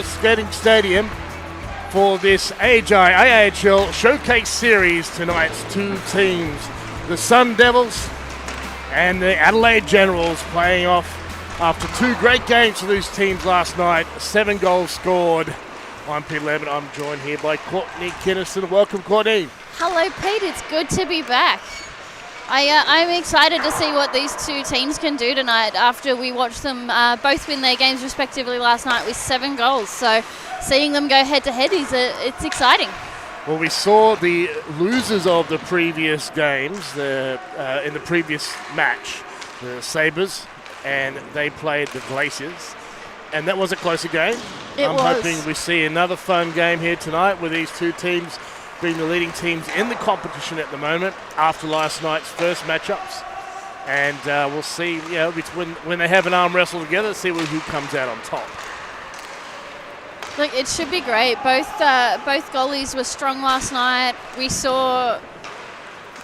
Skating Stadium for this AJIHL Showcase Series tonight's two teams, the Sundevils and the Adelaide Generals, playing off after two great games for these teams last night. 7 goals scored. I'm Pete Levin. I'm joined here by Courtney Kinnison. Welcome, Courtney. Hello, Pete. It's good to be back. I'm excited to see what these two teams can do tonight after we watched them both win their games respectively last night with 7 goals. So seeing them go head-to-head, it's exciting. Well, we saw the losers of the previous games in the previous match, the Sabres, and they played the Glaciers. And that was a closer game. I'm hoping we see another fun game here tonight with these two teams being the leading teams in the competition at the moment after last night's first matchups. And we'll see, when they have an arm wrestle together, see who comes out on top. Look, it should be great. Both goalies were strong last night. We saw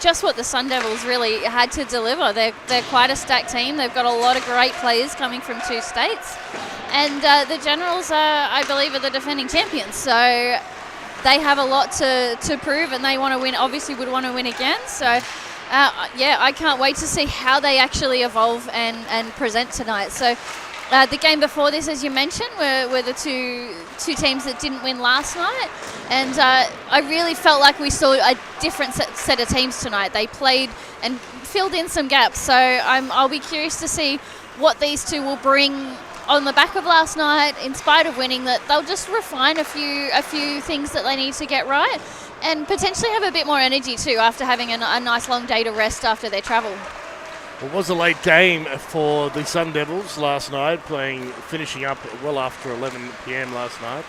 just what the Sundevils really had to deliver. They're quite a stacked team. They've got a lot of great players coming from 2 states. And the Generals, I believe, are the defending champions. So they have a lot to prove, and they want to win. Obviously would want to win again. So, I can't wait to see how they actually evolve and present tonight. So the game before this, as you mentioned, were the two teams that didn't win last night. And I really felt like we saw a different set of teams tonight. They played and filled in some gaps. So I'll be curious to see what these two will bring on the back of last night. In spite of winning, that they'll just refine a few things that they need to get right, and potentially have a bit more energy too after having a nice long day to rest after their travel. It was a late game for the Sundevils last night, finishing up well after 11 p.m. last night.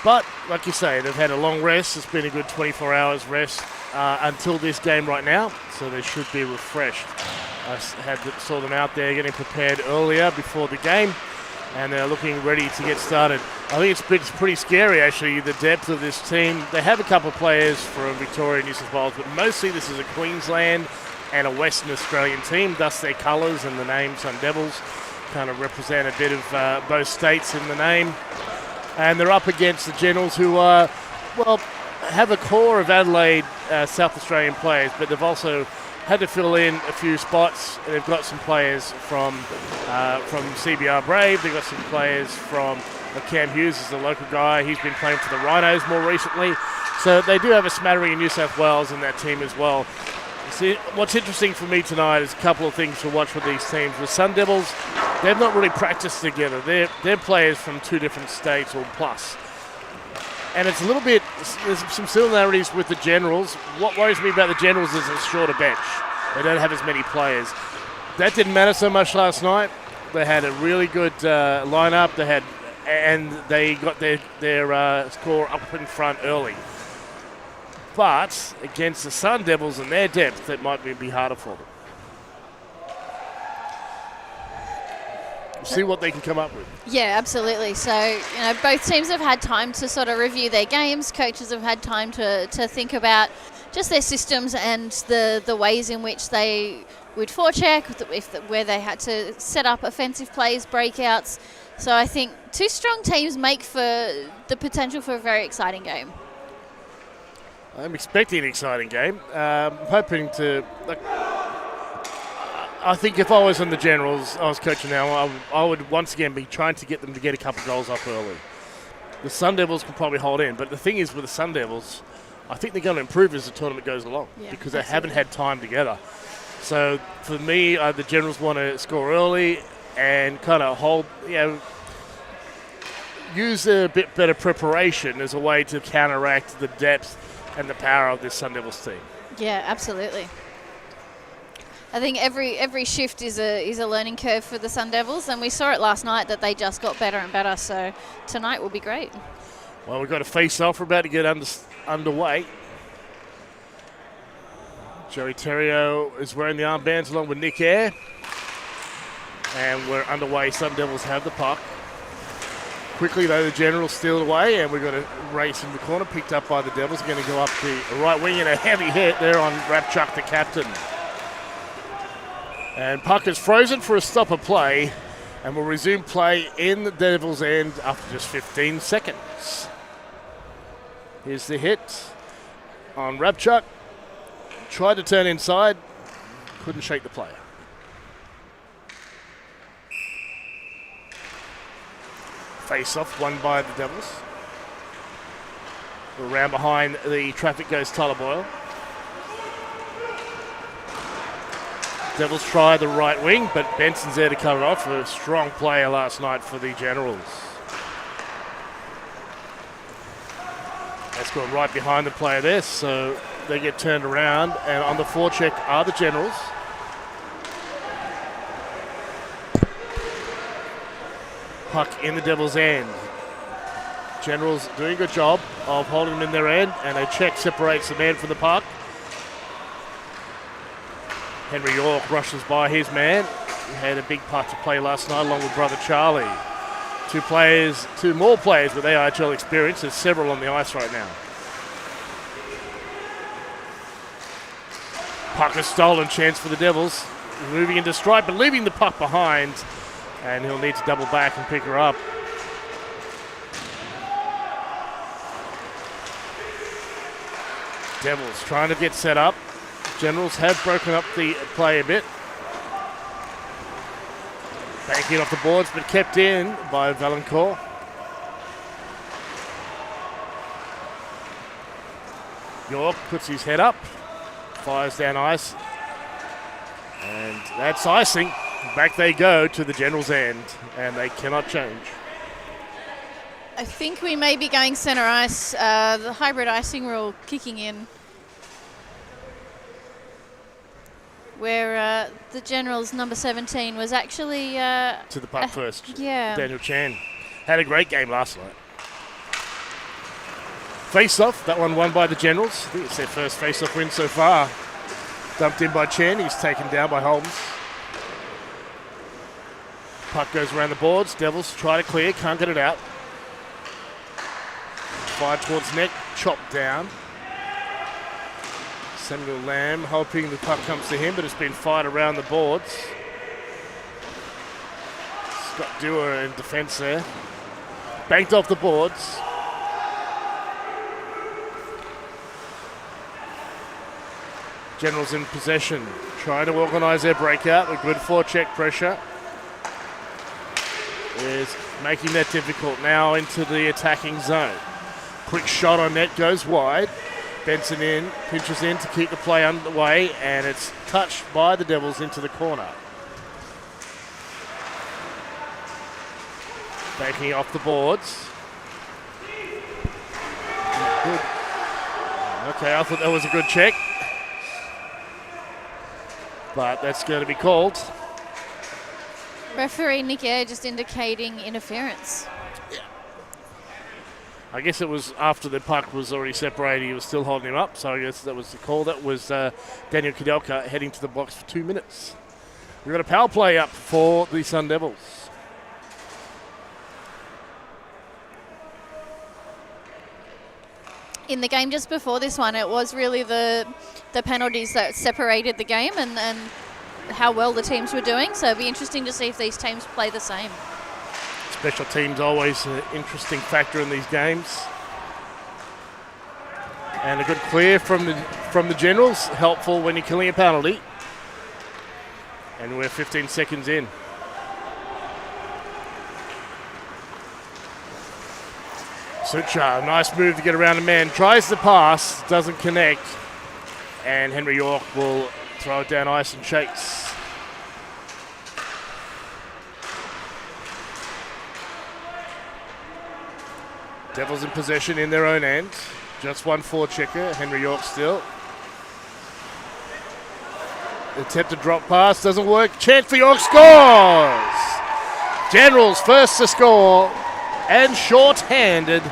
But like you say, they've had a long rest. It's been a good 24 hours rest until this game right now, so they should be refreshed. I saw them out there getting prepared earlier before the game, and they're looking ready to get started. I think it's pretty scary, actually, the depth of this team. They have a couple of players from Victoria and New South Wales, but mostly this is a Queensland and a Western Australian team, thus their colours and the name Sundevils kind of represent a bit of both states in the name. And they're up against the Generals, who have a core of Adelaide South Australian players, but they've also had to fill in a few spots. They've got some players from CBR Brave. They've got some players from Cam Hughes, is the local guy. He's been playing for the Rhinos more recently. So they do have a smattering in New South Wales in that team as well. See, what's interesting for me tonight is a couple of things to watch with these teams. The Sundevils, they've not really practiced together. They're players from 2 different states or plus. And it's a little bit, there's some similarities with the Generals. What worries me about the Generals is it's shorter bench. They don't have as many players. That didn't matter so much last night. They had a really good lineup. They got their score up in front early. But against the Sundevils and their depth, it might be harder for them. See what they can come up with. Yeah, absolutely. So, both teams have had time to sort of review their games. Coaches have had time to think about just their systems and the ways in which they would forecheck, where they had to set up offensive plays, breakouts. So I think 2 strong teams make for the potential for a very exciting game. I'm expecting an exciting game. I'm hoping to... I think if I was on the Generals, I was coaching now, I would once again be trying to get them to get a couple of goals up early. The Sundevils can probably hold in, but the thing is with the Sundevils, I think they're going to improve as the tournament goes along because they haven't had time together. So for me, the Generals want to score early and kind of hold, use a bit better preparation as a way to counteract the depth and the power of this Sundevils team. Yeah, absolutely. I think every shift is a learning curve for the Sundevils, and we saw it last night that they just got better and better. So tonight will be great. Well, we've got a face-off. We're about to get underway. Joey Terrio is wearing the armbands along with Nick Eyre. And we're underway. Sundevils have the puck. Quickly, though, the Generals steal it away, and we've got a race in the corner, picked up by the Devils. Going to go up the right wing, and a heavy hit there on Rapchuk, the captain. And puck is frozen for a stop of play. And we'll resume play in the Devils' end after just 15 seconds. Here's the hit on Rabchuk. Tried to turn inside, couldn't shake the player. Face-off won by the Devils. Around behind the traffic goes Tyler Boyle. Devils try the right wing, but Benson's there to cut it off. A strong player last night for the Generals. That's gone right behind the player there, so they get turned around, and on the forecheck are the Generals. Puck in the Devils' end. Generals doing a good job of holding them in their end, and a check separates the man from the puck. Henry York rushes by his man. He had a big part to play last night along with brother Charlie. Two more players with AJIHL experience. There's several on the ice right now. Puck is stolen, chance for the Devils. Moving into stride, but leaving the puck behind. And he'll need to double back and pick her up. Devils trying to get set up. Generals have broken up the play a bit. Banking off the boards, but kept in by Valancourt. York puts his head up, fires down ice, and that's icing. Back they go to the Generals' end, and they cannot change. I think we may be going centre ice, the hybrid icing rule kicking in, where the Generals' number 17 was actually... to the puck first. Yeah. Daniel Chan had a great game last night. Face-off, that one won by the Generals. I think it's their first face-off win so far. Dumped in by Chen, he's taken down by Holmes. Puck goes around the boards, Devils try to clear, can't get it out. Fired towards net, chopped down. Samuel Lamb hoping the puck comes to him, but it's been fired around the boards. Scott Dewar in defence there. Banked off the boards. Generals in possession, trying to organise their breakout with good forecheck pressure. Is making that difficult now into the attacking zone. Quick shot on net, goes wide. Benson in, pinches in to keep the play underway, and it's touched by the Devils into the corner. Banking off the boards. Good. Okay, I thought that was a good check. But that's going to be called. Referee Nick Eyre just indicating interference. Yeah. I guess it was after the puck was already separated, he was still holding him up, so I guess that was the call. That was Daniel Kudelka heading to the box for 2 minutes. We've got a power play up for the Sundevils. In the game just before this one, it was really the penalties that separated the game and how well the teams were doing. So it'll be interesting to see if these teams play the same. Special teams always an interesting factor in these games. And a good clear from the Generals, helpful when you're killing a penalty. And we're 15 seconds in. Suchar, nice move to get around a man. Tries the pass, doesn't connect. And Henry York will throw it down ice and chase. Devils in possession in their own end. Just one forechecker, Henry York still. Attempted drop pass, doesn't work. Chance for York, scores! Generals first to score and short-handed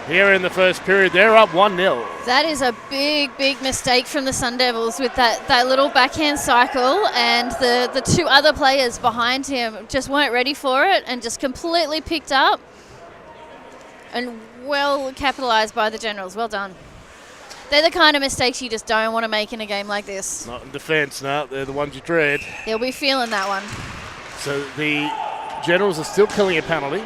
here in the first period. They're up 1-0. That is a big, big mistake from the Sundevils with that little backhand cycle, and the two other players behind him just weren't ready for it and just completely picked up. And well capitalised by the Generals. Well done. They're the kind of mistakes you just don't want to make in a game like this. Not in defence, no. They're the ones you dread. They'll be feeling that one. So the Generals are still killing a penalty.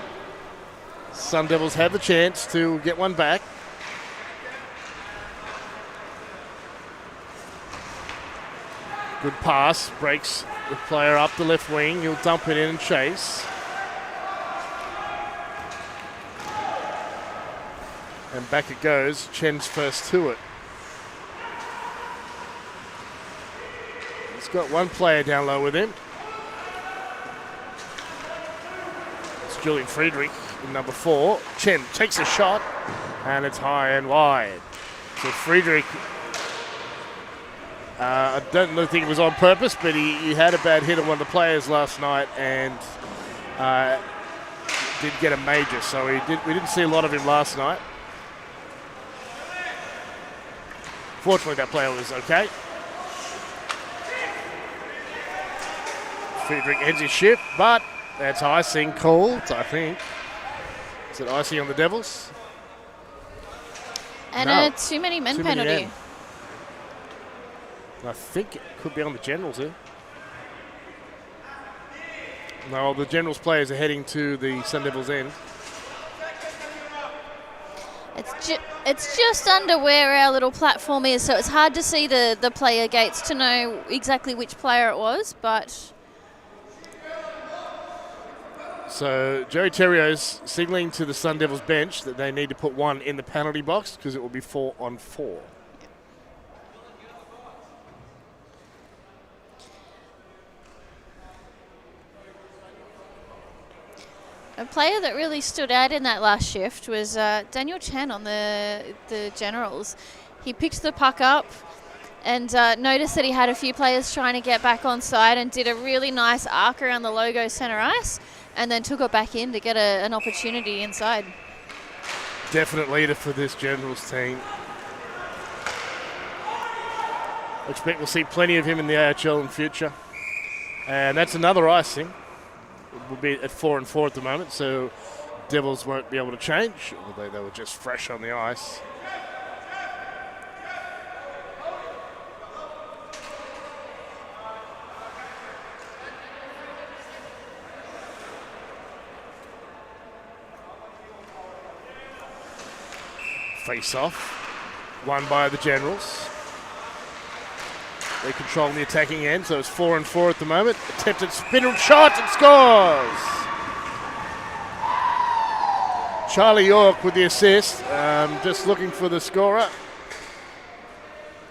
Sun Devils have the chance to get one back. Good pass, breaks the player up the left wing. He'll dump it in and chase. And back it goes. Chen's first to it. He's got one player down low with him. It's Julian Friedrich in number 4. Chen takes a shot, and it's high and wide. So Friedrich, I don't think it was on purpose, but he had a bad hit on one of the players last night and did get a major. So we didn't see a lot of him last night. Fortunately, that player was okay. Friedrich ends his shift, but that's icing called, I think. Is it icing on the Devils? And no. a too many men penalty. I think it could be on the Generals here. No, the Generals players are heading to the Sun Devils end. It's just under where our little platform is, so it's hard to see the player gates to know exactly which player it was, but... So Joey Terrio's signalling to the Sun Devils bench that they need to put one in the penalty box because it will be 4-on-4. A player that really stood out in that last shift was Daniel Chen on the Generals. He picked the puck up and noticed that he had a few players trying to get back on side and did a really nice arc around the logo center ice and then took it back in to get an opportunity inside. Definite leader for this Generals team. I expect we'll see plenty of him in the AHL in future. And that's another icing. We'll be at 4-4 at the moment, so Devils won't be able to change, although they were just fresh on the ice. Face off, won by the Generals. They control the attacking end, so it's 4-4 at the moment. Attempted spin shot and scores! Charlie York with the assist. Just looking for the scorer.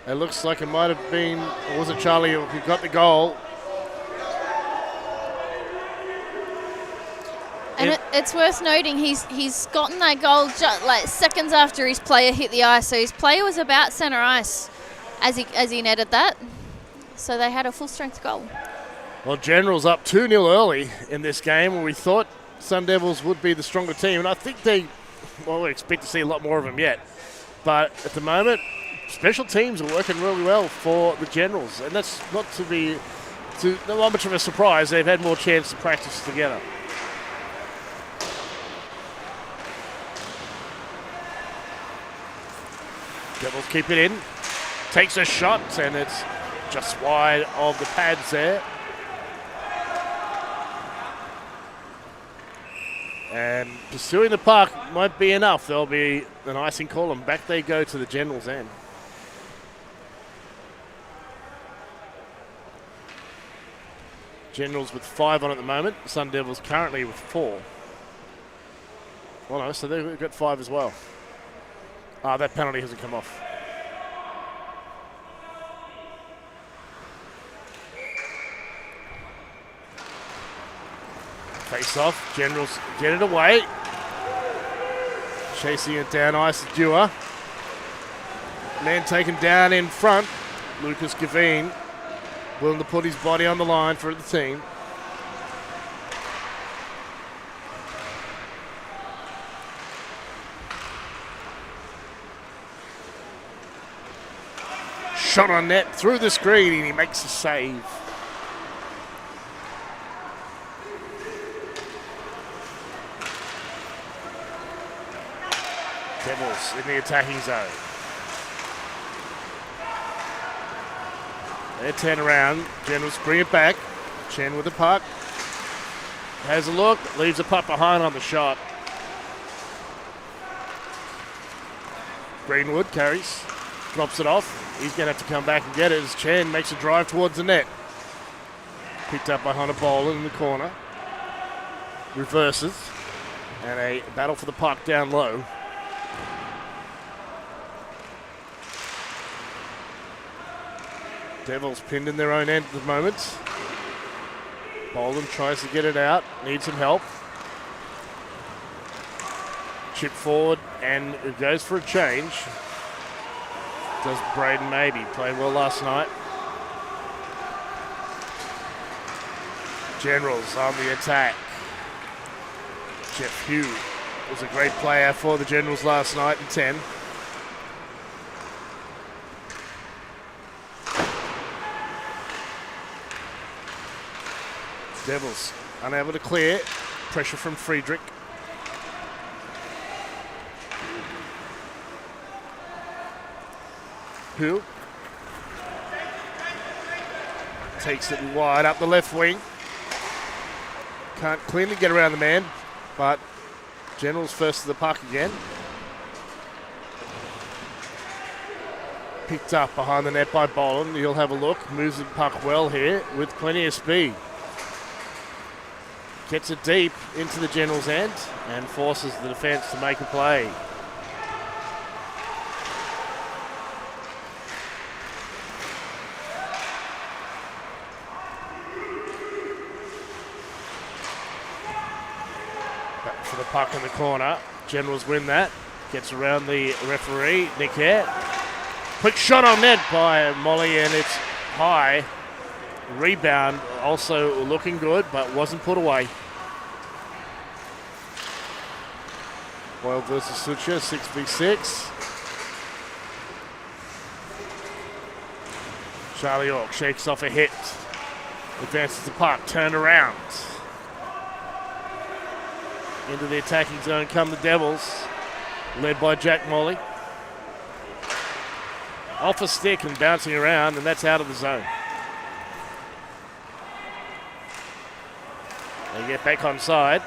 It looks like it might have been, or was it Charlie York who got the goal? And it's worth noting he's gotten that goal like seconds after his player hit the ice. So his player was about center ice as he netted that. So they had a full strength goal. Well, Generals up 2-0 early in this game where we thought Sun Devils would be the stronger team. And I think we expect to see a lot more of them yet. But at the moment, special teams are working really well for the Generals. And that's not not much of a surprise. They've had more chance to practice together. Devils keep it in. Takes a shot, and it's just wide of the pads there. And pursuing the puck might be enough. There'll be an icing call, and back they go to the Generals' end. Generals with 5 on at the moment. Sun Devils currently with 4. Well, no, so they've got 5 as well. That penalty hasn't come off. Face off. Generals get it away. Chasing it down ice, Dewar. Man taken down in front. Lucas Gavin willing to put his body on the line for the team. Shot on net through the screen, and he makes a save. Devils in the attacking zone. They turn around. Generals bring it back. Chen with the puck. has a look, leaves a puck behind on the shot. Greenwood carries, drops it off. He's going to have to come back and get it as Chen makes a drive towards the net. Picked up by Hunter Boland in the corner. Reverses. And a battle for the puck down low. Devils pinned in their own end at the moment. Boland tries to get it out, needs some help. Chip forward and it goes for a change. Does Braden maybe. Played well last night. Generals on the attack. Jeff Hugh was a great player for the Generals last night in 10. Devils unable to clear. Pressure from Friedrich. Who takes it wide up the left wing. Can't cleanly get around the man, but Generals first to the puck again. Picked up behind the net by Boland. He'll have a look. Moves the puck well here with plenty of speed. Gets it deep into the Generals' end and forces the defence to make a play. Back for the puck in the corner. Generals win that. Gets around the referee, Nick Hare. Quick shot on net by Molly, and it's high. Rebound also looking good, but wasn't put away. Boyle versus Sucha, 6v6. Charlie York shakes off a hit. Advances the puck, turn around. Into the attacking zone come the Devils, led by Jack Molly. Off a stick and bouncing around, and that's out of the zone. They get back on side.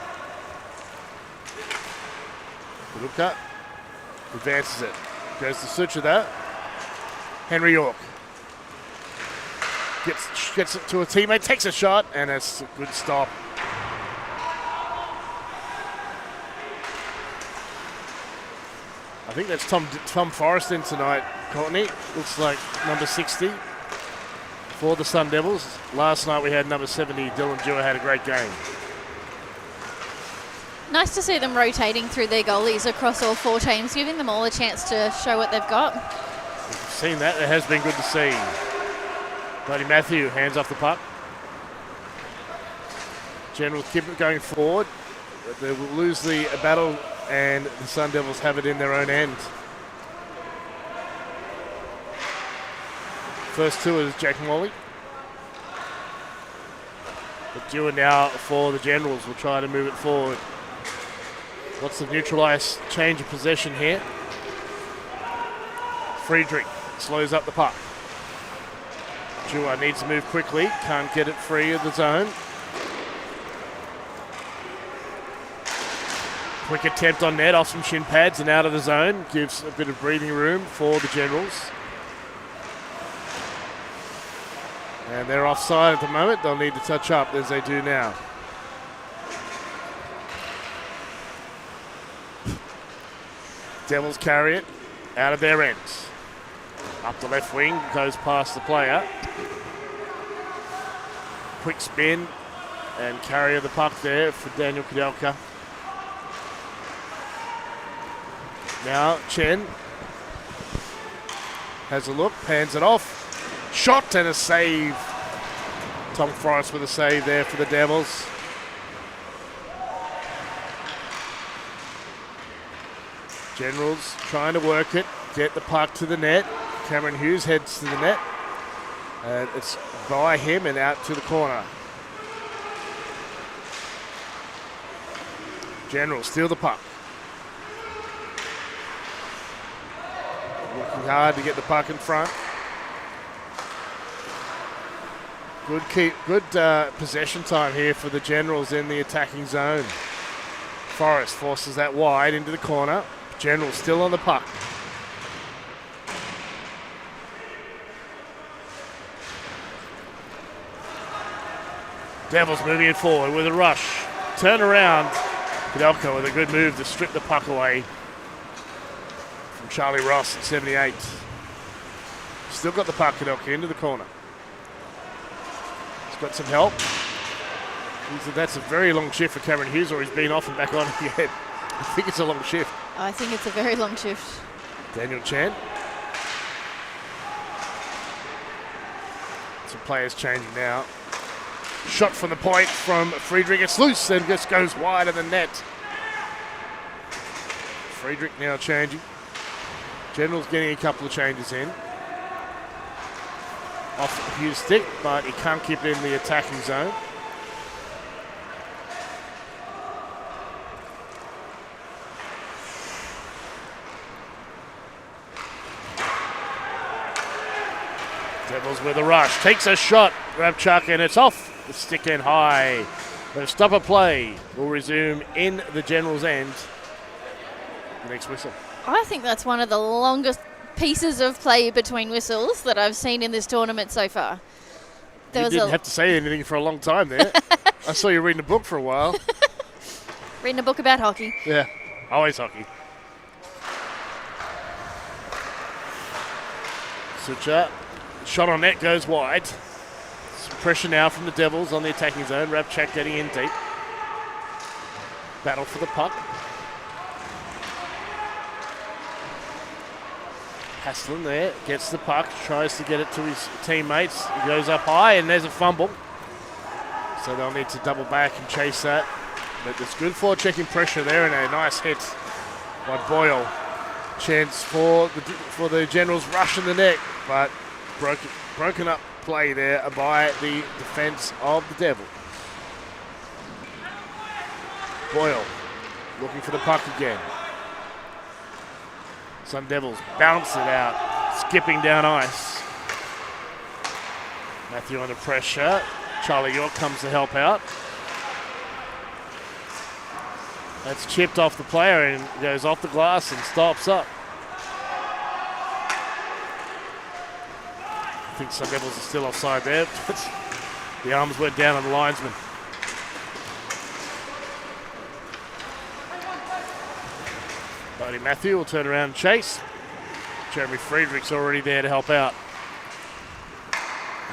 Luka advances it. Goes to Sucha though. Henry York gets it to a teammate, takes a shot, and it's a good stop. I think that's Tom Forrest in tonight, Courtney. Looks like number 60 for the Sun Devils. Last night we had number 70, Dylan Dewar, had a great game. Nice to see them rotating through their goalies across all four teams, giving them all a chance to show what they've got. We've seen that. It has been good to see. Buddy Matthew hands off the puck. Generals keep it going forward. They will lose the battle, and the Sun Devils have it in their own end. First two is Jack Molly. But Dewar now for the Generals will try to move it forward. Lots of neutralised change of possession here. Friedrich slows up the puck. Dewar needs to move quickly. Can't get it free of the zone. Quick attempt on net off some shin pads and out of the zone. Gives a bit of breathing room for the Generals. And they're offside at the moment. They'll need to touch up as they do now. Devils carry it out of their ends. Up the left wing, goes past the player. Quick spin and carry of the puck there for Daniel Kudelka. Now Chen has a look, pans it off. Shot and a save. Tom Forrest with a save there for the Devils. Generals trying to work it, get the puck to the net. Cameron Hughes heads to the net. And it's by him and out to the corner. Generals steal the puck. Working hard to get the puck in front. Good possession time here for the Generals in the attacking zone. Forrest forces that wide into the corner. Generals still on the puck. Devils moving it forward with a rush. Turn around. Kudelka with a good move to strip the puck away from Charlie Ross at 78. Still got the puck, Kudelka, into the corner. He's got some help. That's a very long shift for Cameron Hughes, or he's been off and back on again. I think it's a long shift. I think it's a very long shift. Daniel Chan. Some players changing now. Shot from the point from Friedrich. It's loose and just goes wide of the net. Friedrich now changing. General's getting a couple of changes in. Off Hughes' stick, but he can't keep it in the attacking zone. Devils with a rush. Takes a shot. Rabchuk, and it's off the stick and high. The stop a play will resume in the General's end. The next whistle. I think that's one of the longest pieces of play between whistles that I've seen in this tournament so far. You didn't have to say anything for a long time there. I saw you reading a book for a while. Reading a book about hockey. Yeah, always hockey. Sucha. Shot on net goes wide. Some pressure now from the Devils on the attacking zone. Rabchuk getting in deep. Battle for the puck. Haslin there gets the puck, tries to get it to his teammates. He goes up high and there's a fumble. So they'll need to double back and chase that. But it's good for checking pressure there and a nice hit by Boyle. Chance for the Generals rushing the net, but broken up play there by the defence of the Devil. Boyle looking for the puck again. Sun Devils bounce it out, skipping down ice. Matthew under pressure. Charlie York comes to help out. That's chipped off the player and goes off the glass and stops up. I think Sun Devils are still offside there, but the arms went down on the linesman. Bodie Matthew will turn around and chase. Jeremy Friedrich's already there to help out.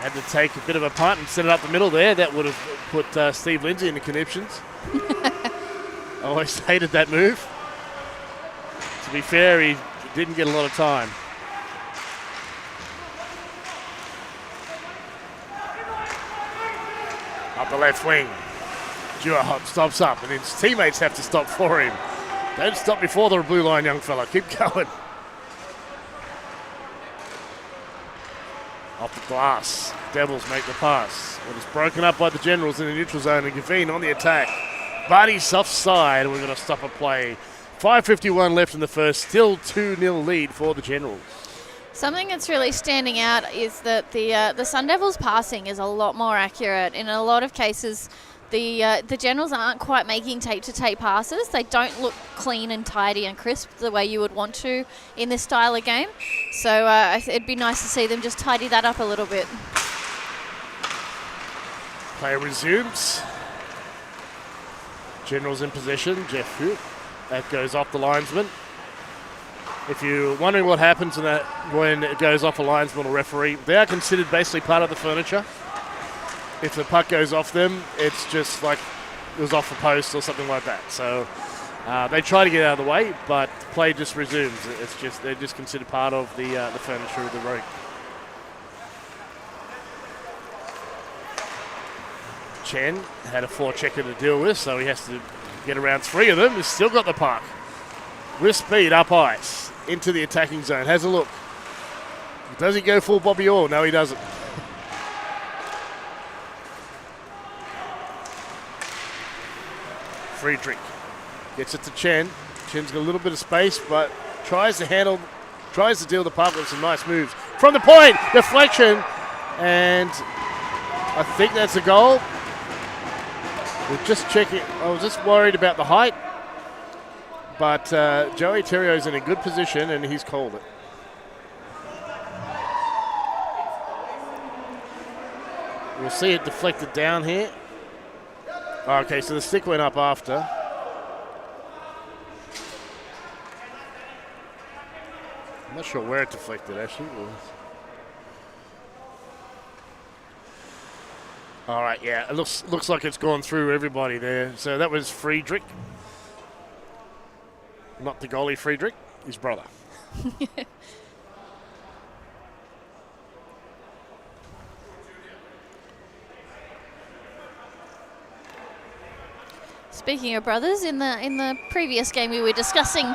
Had to take a bit of a punt and set it up the middle there. That would have put Steve Lindsay in the conniptions. I always hated that move. To be fair, he didn't get a lot of time. Up the left wing. Duahot stops up, and his teammates have to stop for him. Don't stop before the blue line, young fella. Keep going. Off the glass. Devils make the pass. It is broken up by the Generals in the neutral zone, and Gavin on the attack. Buddy's offside. We're going to stop a play. 5:51 left in the first. Still 2-0 lead for the Generals. Something that's really standing out is that the Sun Devils' passing is a lot more accurate. In a lot of cases, the Generals aren't quite making tape-to-tape passes. They don't look clean and tidy and crisp the way you would want to in this style of game. So it'd be nice to see them just tidy that up a little bit. Play resumes. Generals in possession. Jeff Hoot. That goes off the linesman. If you're wondering what happens when it goes off a linesman or referee, they are considered basically part of the furniture. If the puck goes off them, it's just like it was off the post or something like that. So they try to get out of the way, but play just resumes. They're just considered part of the furniture of the rink. Chen had a forechecker to deal with, so he has to get around three of them. He's still got the puck. With speed, up ice, into the attacking zone. Has a look. Does he go full Bobby Orr? No, he doesn't. Friedrich gets it to Chen. Chen's got a little bit of space, but tries to deal the puck with some nice moves. From the point, deflection, and I think that's a goal. We're just checking. I was just worried about the height. But Joey Terrio's in a good position, and he's called it. We'll see it deflected down here. Okay, so the stick went up after. I'm not sure where it deflected, actually. All right, yeah, it looks like it's gone through everybody there. So that was Friedrich. Not the goalie Friedrich, his brother. Speaking of brothers, in the previous game we were discussing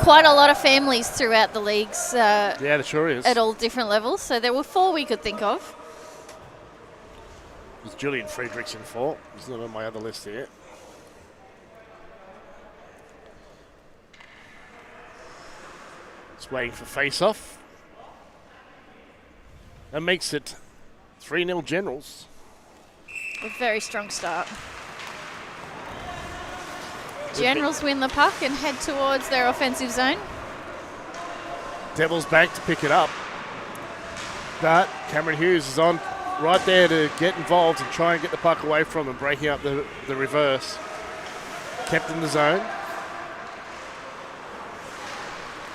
quite a lot of families throughout the leagues. Yeah, it sure is. At all different levels. So there were 4 we could think of. There's Julian Friedrichs in 4. He's not on my other list here. It's waiting for face-off. That makes it 3-0 Generals. A very strong start. Generals win the puck and head towards their offensive zone. Devils back to pick it up. But Cameron Hughes is on right there to get involved and try and get the puck away from them, breaking up the reverse. Kept in the zone.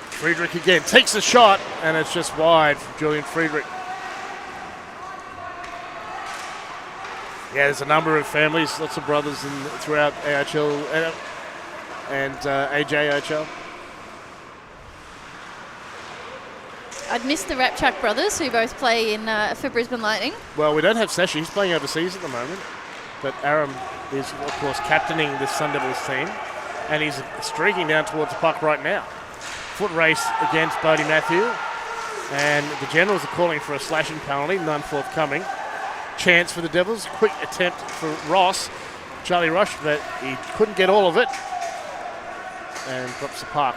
Friedrich again takes a shot, and it's just wide from Julian Friedrich. Yeah, there's a number of families, lots of brothers throughout AJIHL and AJIHL. I'd missed the Rapchak brothers, who both play for Brisbane Lightning. Well, we don't have Sashi. He's playing overseas at the moment. But Aram is, of course, captaining the Sundevils team. And he's streaking down towards the puck right now. Foot race against Bodie Matthew. And the Generals are calling for a slashing penalty, none forthcoming. Chance for the Devils. Quick attempt for Ross. Charlie Rush, but he couldn't get all of it. And drops the puck.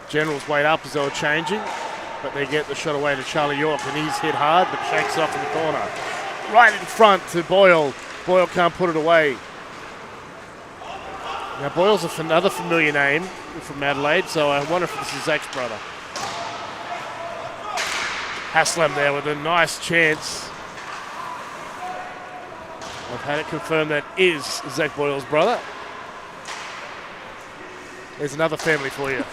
Generals wait up as they were changing, but they get the shot away to Charlie York, and he's hit hard, but shakes it off in the corner. Right in front to Boyle. Boyle can't put it away. Now, Boyle's another familiar name from Adelaide, so I wonder if this is Zach's brother. Haslam there with a nice chance. I've had it confirmed that is Zach Boyle's brother. There's another family for you.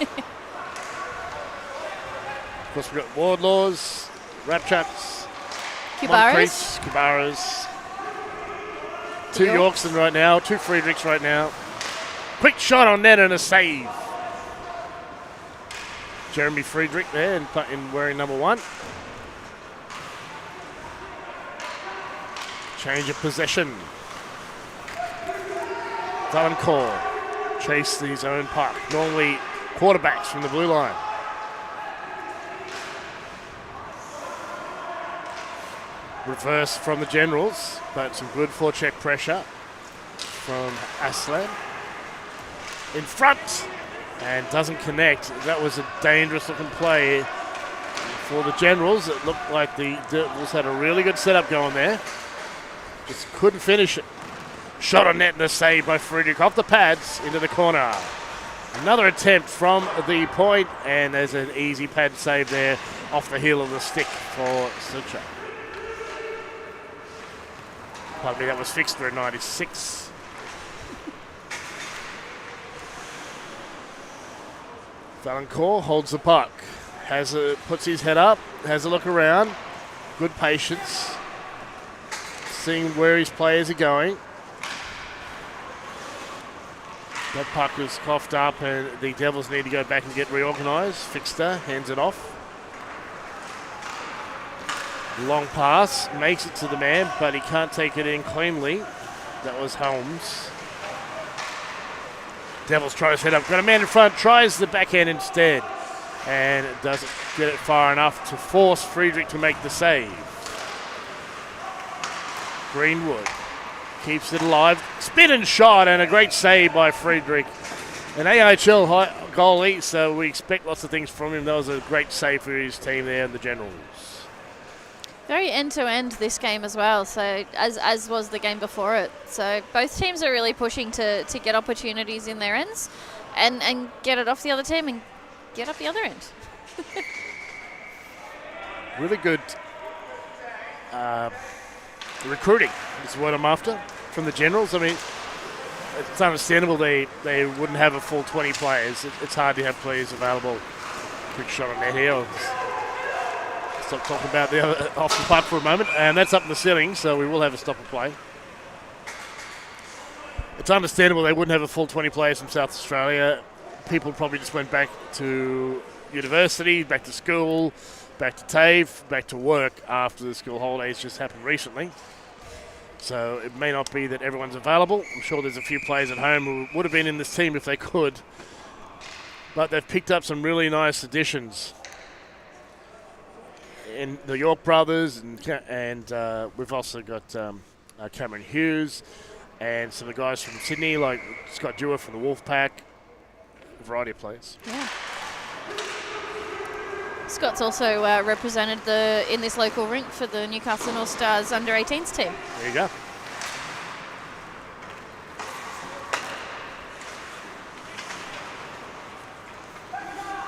Of course, we've got Wardlaws, Rapchaks, Kibaras. 2 Yorkson right now, 2 Friedrichs right now. Quick shot on net and a save. Jeremy Friedrich there in wearing number 1. Change of possession. Valancourt chase his own puck. Normally quarterbacks from the blue line. Reverse from the Generals, but some good forecheck pressure from Aslan. In front, and doesn't connect. That was a dangerous looking play for the Generals. It looked like the Devils had a really good setup going there. Just couldn't finish it. Shot on net and a save by Friedrich off the pads into the corner. Another attempt from the point, and there's an easy pad save there off the heel of the stick for Sucha. Pardon me, that was fixed for 96. Valancourt holds the puck. Puts his head up, has a look around. Good patience. Seeing where his players are going. That puck was coughed up, and the Devils need to go back and get reorganised. Fixter hands it off. Long pass, makes it to the man, but he can't take it in cleanly. That was Holmes. Devils try his head up. Got a man in front, tries the backhand instead. And it doesn't get it far enough to force Friedrich to make the save. Greenwood keeps it alive. Spin and shot, and a great save by Friedrich. An AJIHL goalie, so we expect lots of things from him. That was a great save for his team there in the Generals. Very end-to-end this game as well, so as was the game before it. So both teams are really pushing to get opportunities in their ends and get it off the other team and get up the other end. Really good recruiting is what I'm after from the Generals. I mean, it's understandable they wouldn't have a full 20 players. It's hard to have players available. Quick shot on net here. I'll stop talking about the other off the puck for a moment. And that's up in the ceiling, so we will have a stop of play. It's understandable they wouldn't have a full 20 players from South Australia. People probably just went back to university, back to school, back to TAFE, back to work after the school holidays just happened recently. So it may not be that everyone's available. I'm sure there's a few players at home who would have been in this team if they could. But they've picked up some really nice additions. In the York brothers, and we've also got Cameron Hughes and some of the guys from Sydney, like Scott Dewar from the Wolfpack. A variety of players. Yeah. Scott's also represented in this local rink for the Newcastle North Stars under-18s team. There you go.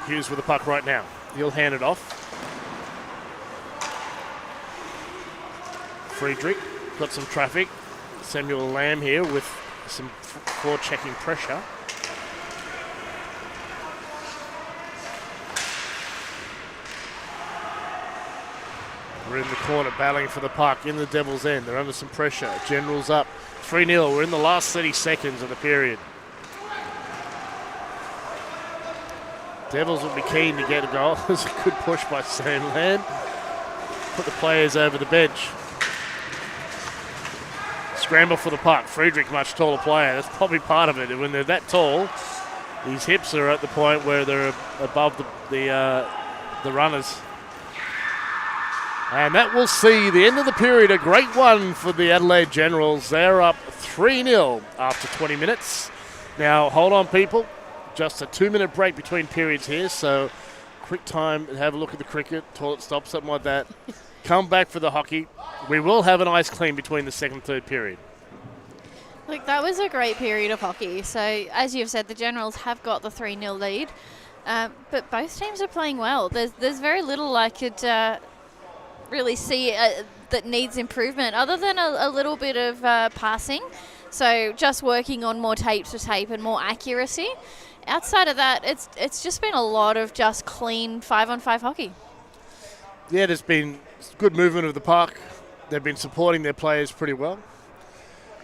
Hughes with the puck right now. He'll hand it off. Friedrich got some traffic. Samuel Lamb here with some forechecking pressure. We're in the corner battling for the puck in the Devils' end. They're under some pressure. Generals up 3-0. We're in the last 30 seconds of the period. Devils will be keen to get a goal. There's a good push by Sam Land. Put the players over the bench. Scramble for the puck. Friedrich, much taller player. That's probably part of it. When they're that tall, these hips are at the point where they're above the runners. And that will see the end of the period, a great one for the Adelaide Generals. They're up 3-0 after 20 minutes. Now, hold on, people. Just a 2-minute break between periods here, so quick time and have a look at the cricket, toilet stop, something like that. Come back for the hockey. We will have an ice clean between the second and third period. Look, that was a great period of hockey. So, as you've said, the Generals have got the 3-0 lead, but both teams are playing well. There's very little I could really see that needs improvement other than a little bit of passing. So just working on more tape to tape and more accuracy. Outside of that, it's just been a lot of just clean 5-on-5 hockey. Yeah, there's been good movement of the puck. They've been supporting their players pretty well.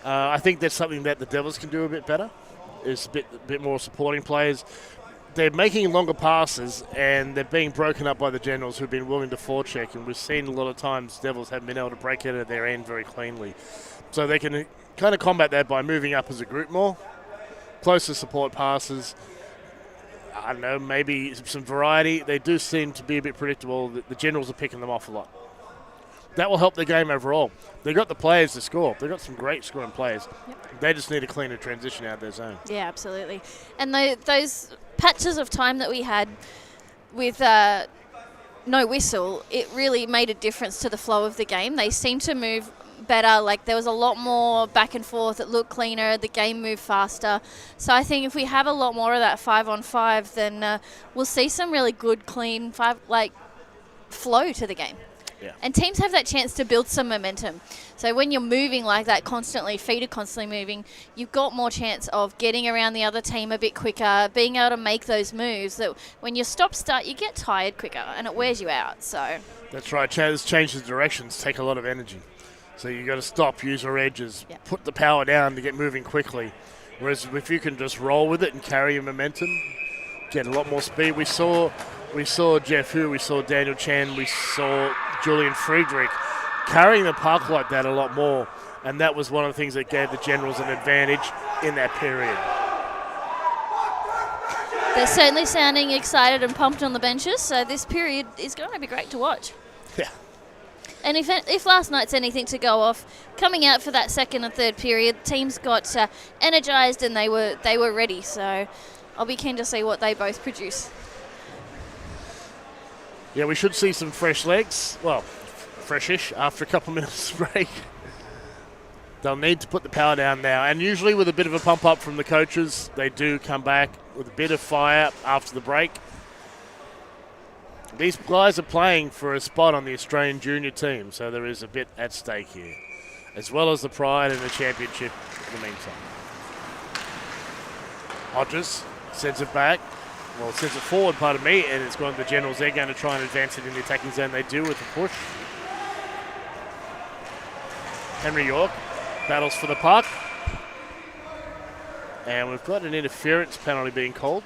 I think that's something that the Devils can do a bit better, is a bit more supporting players. They're making longer passes, and they're being broken up by the Generals who've been willing to forecheck, and we've seen a lot of times Devils haven't been able to break it at their end very cleanly. So they can kind of combat that by moving up as a group more, closer support passes. I don't know, maybe some variety. They do seem to be a bit predictable. The Generals are picking them off a lot. That will help the game overall. They've got the players to score. They've got some great scoring players. Yep. They just need a cleaner transition out of their zone. Yeah, absolutely. And those patches of time that we had with no whistle, it really made a difference to the flow of the game. They seemed to move better. Like, there was a lot more back and forth. It looked cleaner. The game moved faster. So I think if we have a lot more of that 5-on-5, then we'll see some really good, clean flow to the game. Yeah. And teams have that chance to build some momentum. So when you're moving like that constantly, feet are constantly moving, you've got more chance of getting around the other team a bit quicker, being able to make those moves that when you start, you get tired quicker and it wears you out. So that's right. Changes of directions take a lot of energy. So you got to stop, use your edges, put the power down to get moving quickly. Whereas if you can just roll with it and carry your momentum, get a lot more speed. We saw Jeff Hu, we saw Daniel Chen, we saw Julian Friedrich carrying the puck like that a lot more, and that was one of the things that gave the Generals an advantage in that period. They're certainly sounding excited and pumped on the benches, so this period is going to be great to watch. Yeah. And if last night's anything to go off, coming out for that second and third period, teams got energised and they were ready, so I'll be keen to see what they both produce. Yeah, we should see some fresh legs. Well, freshish after a couple of minutes break. They'll need to put the power down now. And usually with a bit of a pump up from the coaches, they do come back with a bit of fire after the break. These guys are playing for a spot on the Australian junior team, so there is a bit at stake here, as well as the pride and the championship in the meantime. Hodges sends it back. Well, sends it forward, pardon me, and it's gone to the Generals. They're going to try and advance it in the attacking zone. They do with the push. Henry York battles for the puck. And we've got an interference penalty being called.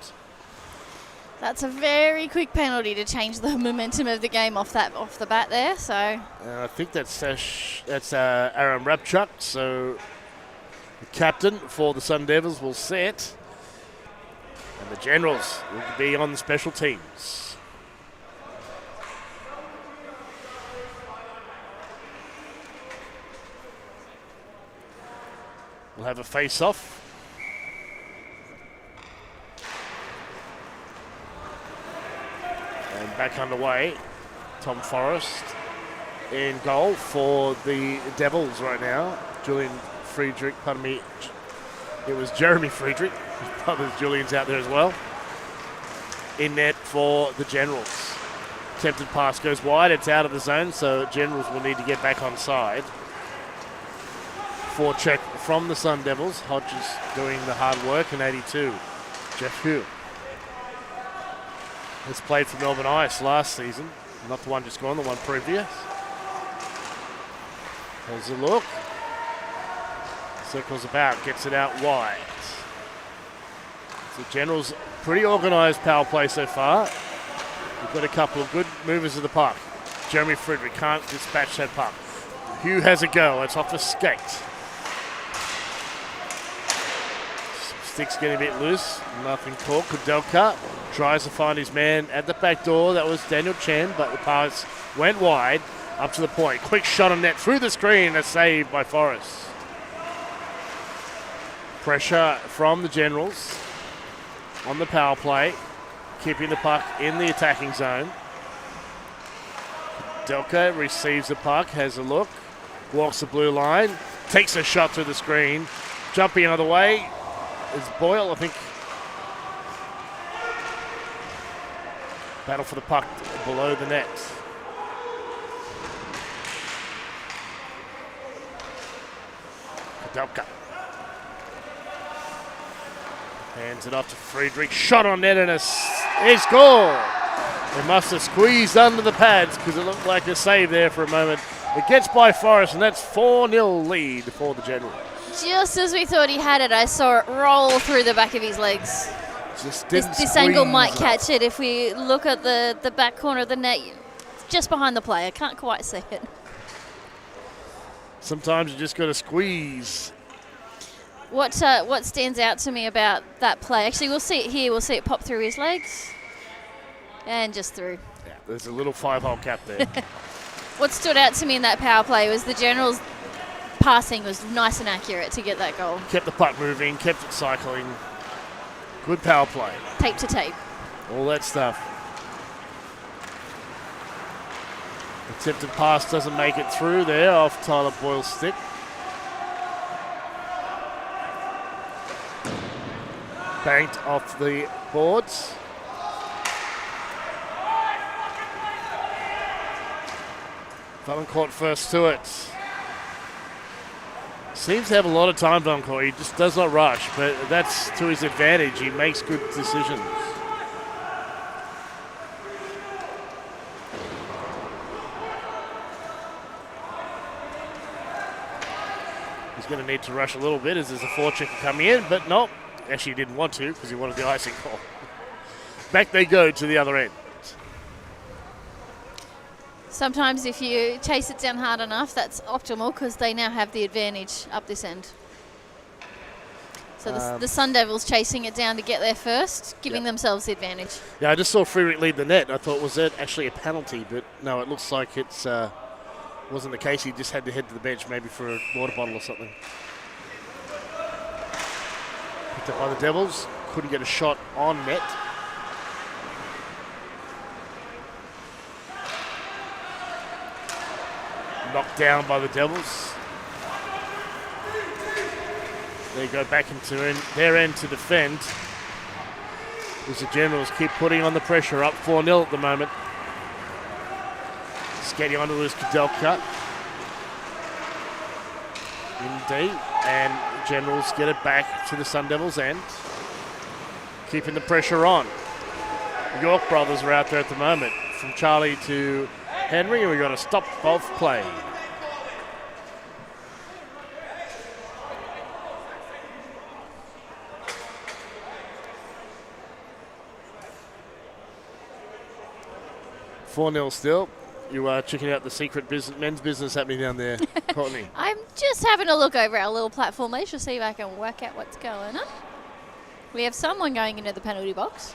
That's a very quick penalty to change the momentum of the game off the bat there. So I think that's Aaron Rapchuk. So the captain for the Sundevils will see it. And the Generals will be on the special teams. We'll have a face-off. And back underway. Tom Forrest in goal for the Devils right now. Julian Friedrich, pardon me. It was Jeremy Friedrich. His brother Julian's out there as well. In net for the Generals. Attempted pass goes wide. It's out of the zone, so Generals will need to get back on side. Forecheck from the Sun Devils. Hodges doing the hard work in 82. Jeff Hugh has played for Melbourne Ice last season. Not the one just gone, the one previous. There's a look. Circles about, gets it out wide. So Generals, pretty organised power play so far. We've got a couple of good movers of the puck. Jeremy Friedrich can't dispatch that puck. Hugh has a go. It's off a skate. Stick's getting a bit loose. Nothing caught. Kudelka tries to find his man at the back door. That was Daniel Chen, but the pass went wide up to the point. Quick shot on net through the screen. A save by Forrest. Pressure from the Generals on the power play, keeping the puck in the attacking zone. Delka receives the puck, has a look, walks the blue line, takes a shot through the screen, jumping another way is Boyle, I think. Battle for the puck below the net. Delka. Hands it off to Friedrich. Shot on net and a score. They must have squeezed under the pads because it looked like a save there for a moment. It gets by Forrest, and that's 4-0 lead for the Generals. Just as we thought he had it, I saw it roll through the back of his legs. Just didn't this angle might up. catch it if we look at the back corner of the net, just behind the player. Can't quite see it. Sometimes you just got to squeeze. What stands out to me about that play, actually we'll see it here, we'll see it pop through his legs and just through. Yeah, there's a little 5-hole cap there. What stood out to me in that power play was the Generals' passing was nice and accurate to get that goal. Kept the puck moving, kept it cycling. Good power play. Tape to tape. All that stuff. Attempted pass doesn't make it through there off Tyler Boyle's stick. Banked off the boards. Valancourt first to it. Seems to have a lot of time, Valancourt. He just does not rush, but that's to his advantage. He makes good decisions. He's going to need to rush a little bit as there's a forecheck coming in, but no. Actually, he didn't want to because he wanted the icing call. Back they go to the other end. Sometimes if you chase it down hard enough, that's optimal because they now have the advantage up this end. So the Sun Devils chasing it down to get there first, giving themselves the advantage. Yeah, I just saw Friedrich lead the net. I thought, was that actually a penalty? But no, it looks like it's wasn't the case. He just had to head to the bench maybe for a water bottle or something. Picked up by the Devils. Couldn't get a shot on net. Knocked down by the Devils. They go back into their end to defend. As the Generals keep putting on the pressure, up 4-0 at the moment. Just getting onto this Kudelka. Indeed, and Generals get it back to the Sun Devils end. Keeping the pressure on. York brothers are out there at the moment. From Charlie to Henry, and we've got to stop both play. (4-0) still. You are checking out the secret men's business happening down there, Courtney. I'm just having a look over our little platform, Leisure, see if I can work out what's going on. We have someone going into the penalty box.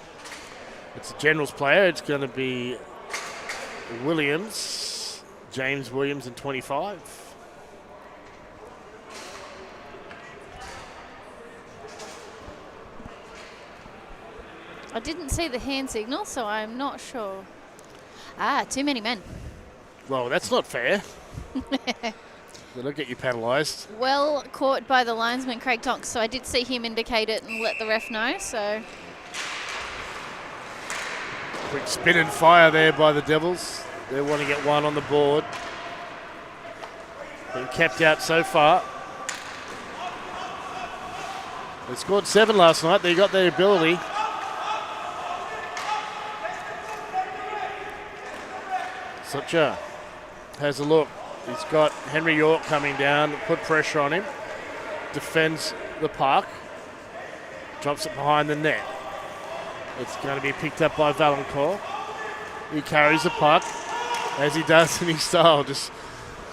It's a Generals player. It's going to be Williams, James Williams in 25. I didn't see the hand signal, so I'm not sure. Too many men. Well, that's not fair. They'll get you penalised. Well caught by the linesman, Craig Tonks, so I did see him indicate it and let the ref know, so... Quick spin and fire there by the Devils. They want to get one on the board. Been kept out so far. They scored 7 last night. They got their ability. Sucha has a look. He's got Henry York coming down, put pressure on him. Defends the puck. Drops it behind the net. It's going to be picked up by Valancourt. He carries the puck, as he does in his style, just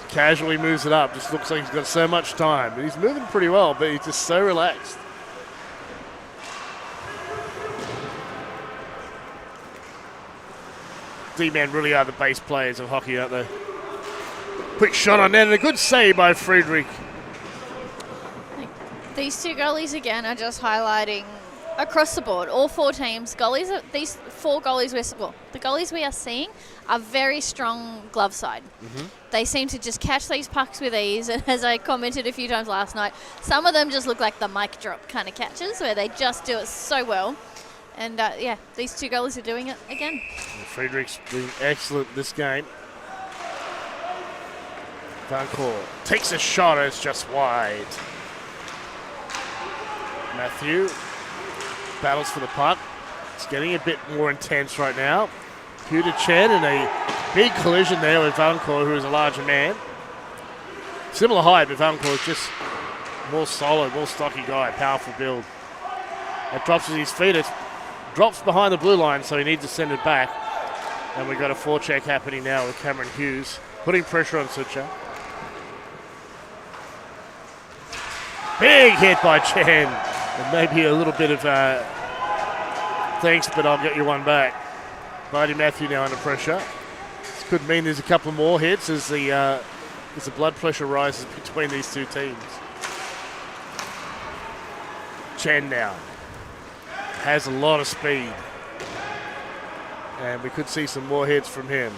casually moves it up. Just looks like he's got so much time. But he's moving pretty well, but he's just so relaxed. D-men really are the base players of hockey, aren't they? Quick shot on net and a good save by Friedrich. These two goalies again are just highlighting across the board, all 4 teams. These 4 goalies, the goalies we are seeing are very strong glove side. Mm-hmm. They seem to just catch these pucks with ease, and as I commented a few times last night, some of them just look like the mic drop kind of catches where they just do it so well. And these 2 goalies are doing it again. Friedrich's been excellent this game. Valancourt takes a shot, it's just wide. Matthew battles for the puck. It's getting a bit more intense right now. Peter Chen in a big collision there with Valancourt, who is a larger man. Similar height, but Valancourt is just more solid, more stocky guy, powerful build. It drops at his feet. It drops behind the blue line, so he needs to send it back. And we've got a forecheck happening now with Cameron Hughes, putting pressure on Sucha. Big hit by Chen. And maybe a little bit of thanks, but I'll get you one back. Marty Matthew now under pressure. This could mean there's a couple more hits as the blood pressure rises between these 2 teams. Chen now has a lot of speed. And we could see some more hits from him.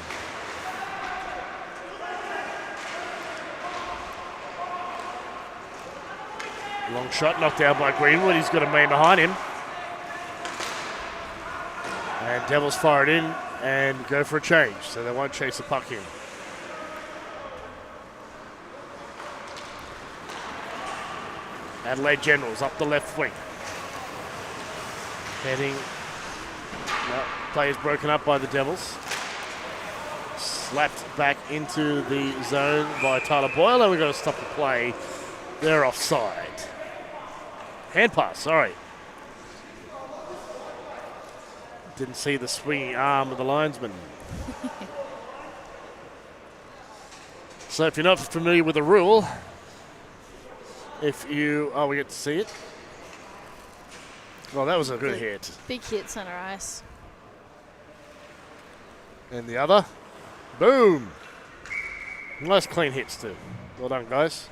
Long shot knocked down by Greenwood. He's got a man behind him. And Devils fire it in and go for a change, so they won't chase the puck in. Adelaide Generals up the left wing. Heading. No, play is broken up by the Devils. Slapped back into the zone by Tyler Boyle, and we've got to stop the play. They're offside. Hand pass, sorry. Didn't see the swinging arm of the linesman. So if you're not familiar with the rule, we get to see it. Well, that was a good hit. Big hit, center ice. And the other, boom. Nice clean hits too. Well done, guys.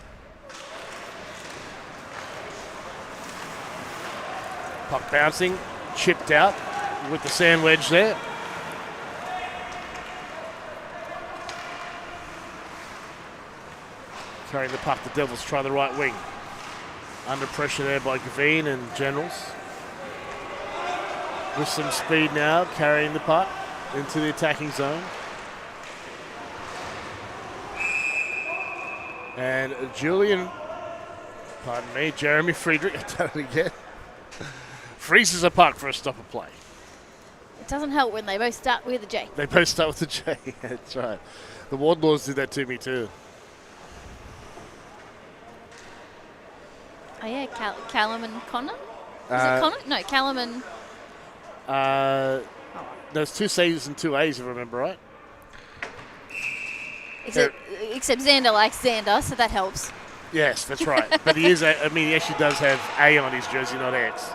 Puck bouncing, chipped out with the sand wedge there. Carrying the puck, the Devils try the right wing. Under pressure there by Gavin and Generals. With some speed now, carrying the puck into the attacking zone. And Jeremy Friedrich, I've done it again, freezes a puck for a stop of play. It doesn't help when they both start with a J. They both start with a J, that's right. The Wardlaws did that to me too. Oh yeah, Callum and Connor? Is it Connor? No, Callum and... There's 2 C's and 2 A's, if I remember right. Except Xander likes Xander, so that helps. Yes, that's right. But he actually does have A on his jersey, not X.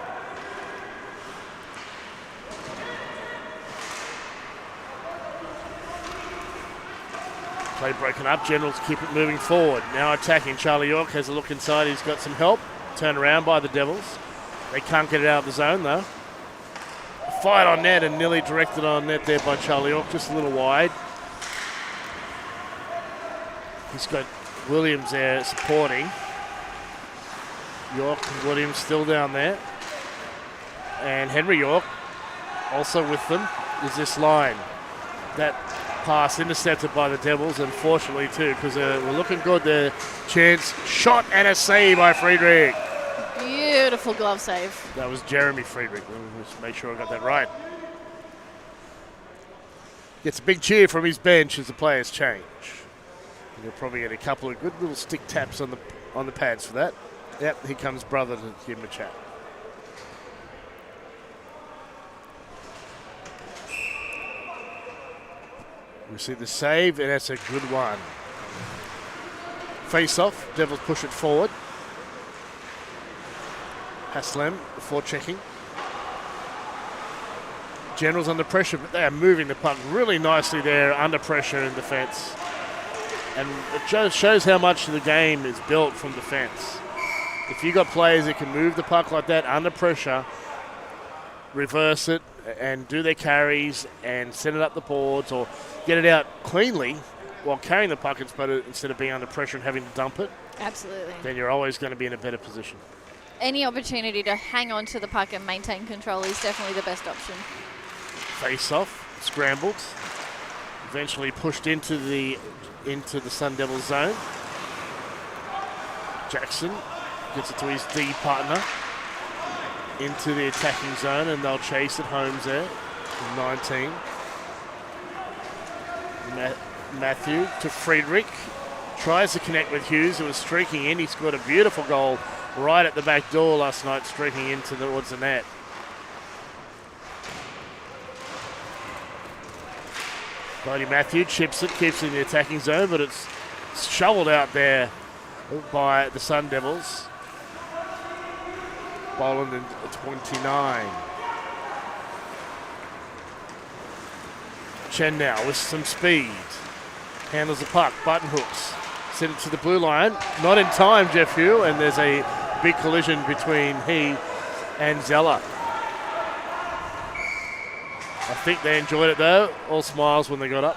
Play broken up. Generals keep it moving forward. Now attacking. Charlie York has a look inside. He's got some help. Turned around by the Devils. They can't get it out of the zone, though. Fired on net and nearly directed on net there by Charlie York. Just a little wide. He's got Williams there supporting. York and Williams still down there. And Henry York also with them is this line. That pass intercepted by the Devils, unfortunately, too, because we're looking good there. Chance, shot and a save by Friedrich. Beautiful glove save. That was Jeremy Friedrich. Let me just make sure I got that right. Gets a big cheer from his bench as the players change. And he'll probably get a couple of good little stick taps on the pads for that. Yep, here comes brother to give him a chat. We see the save, and that's a good one. Face off, Devils push it forward. Haslem before checking. Generals under pressure, but they are moving the puck really nicely there under pressure in defence. And it shows how much of the game is built from defence. If you've got players that can move the puck like that under pressure, reverse it, and do their carries and send it up the boards or get it out cleanly while carrying the puck instead of being under pressure and having to dump it. Absolutely. Then you're always going to be in a better position. Any opportunity to hang on to the puck and maintain control is definitely the best option. Face off, scrambled, eventually pushed into the Sun Devils zone. Jackson gets it to his D partner into the attacking zone, and they'll chase it. Holmes there, 19. Matthew to Friedrich. Tries to connect with Hughes, who was streaking in. He scored a beautiful goal right at the back door last night, streaking into towards the net. Brody Matthew chips it, keeps it in the attacking zone, but it's shoveled out there by the Sun Devils. Boland in 29. Chen now with some speed. Handles the puck, button hooks. Send it to the blue line. Not in time, Jeff Hugh, and there's a big collision between he and Zeller. I think they enjoyed it though. All smiles when they got up.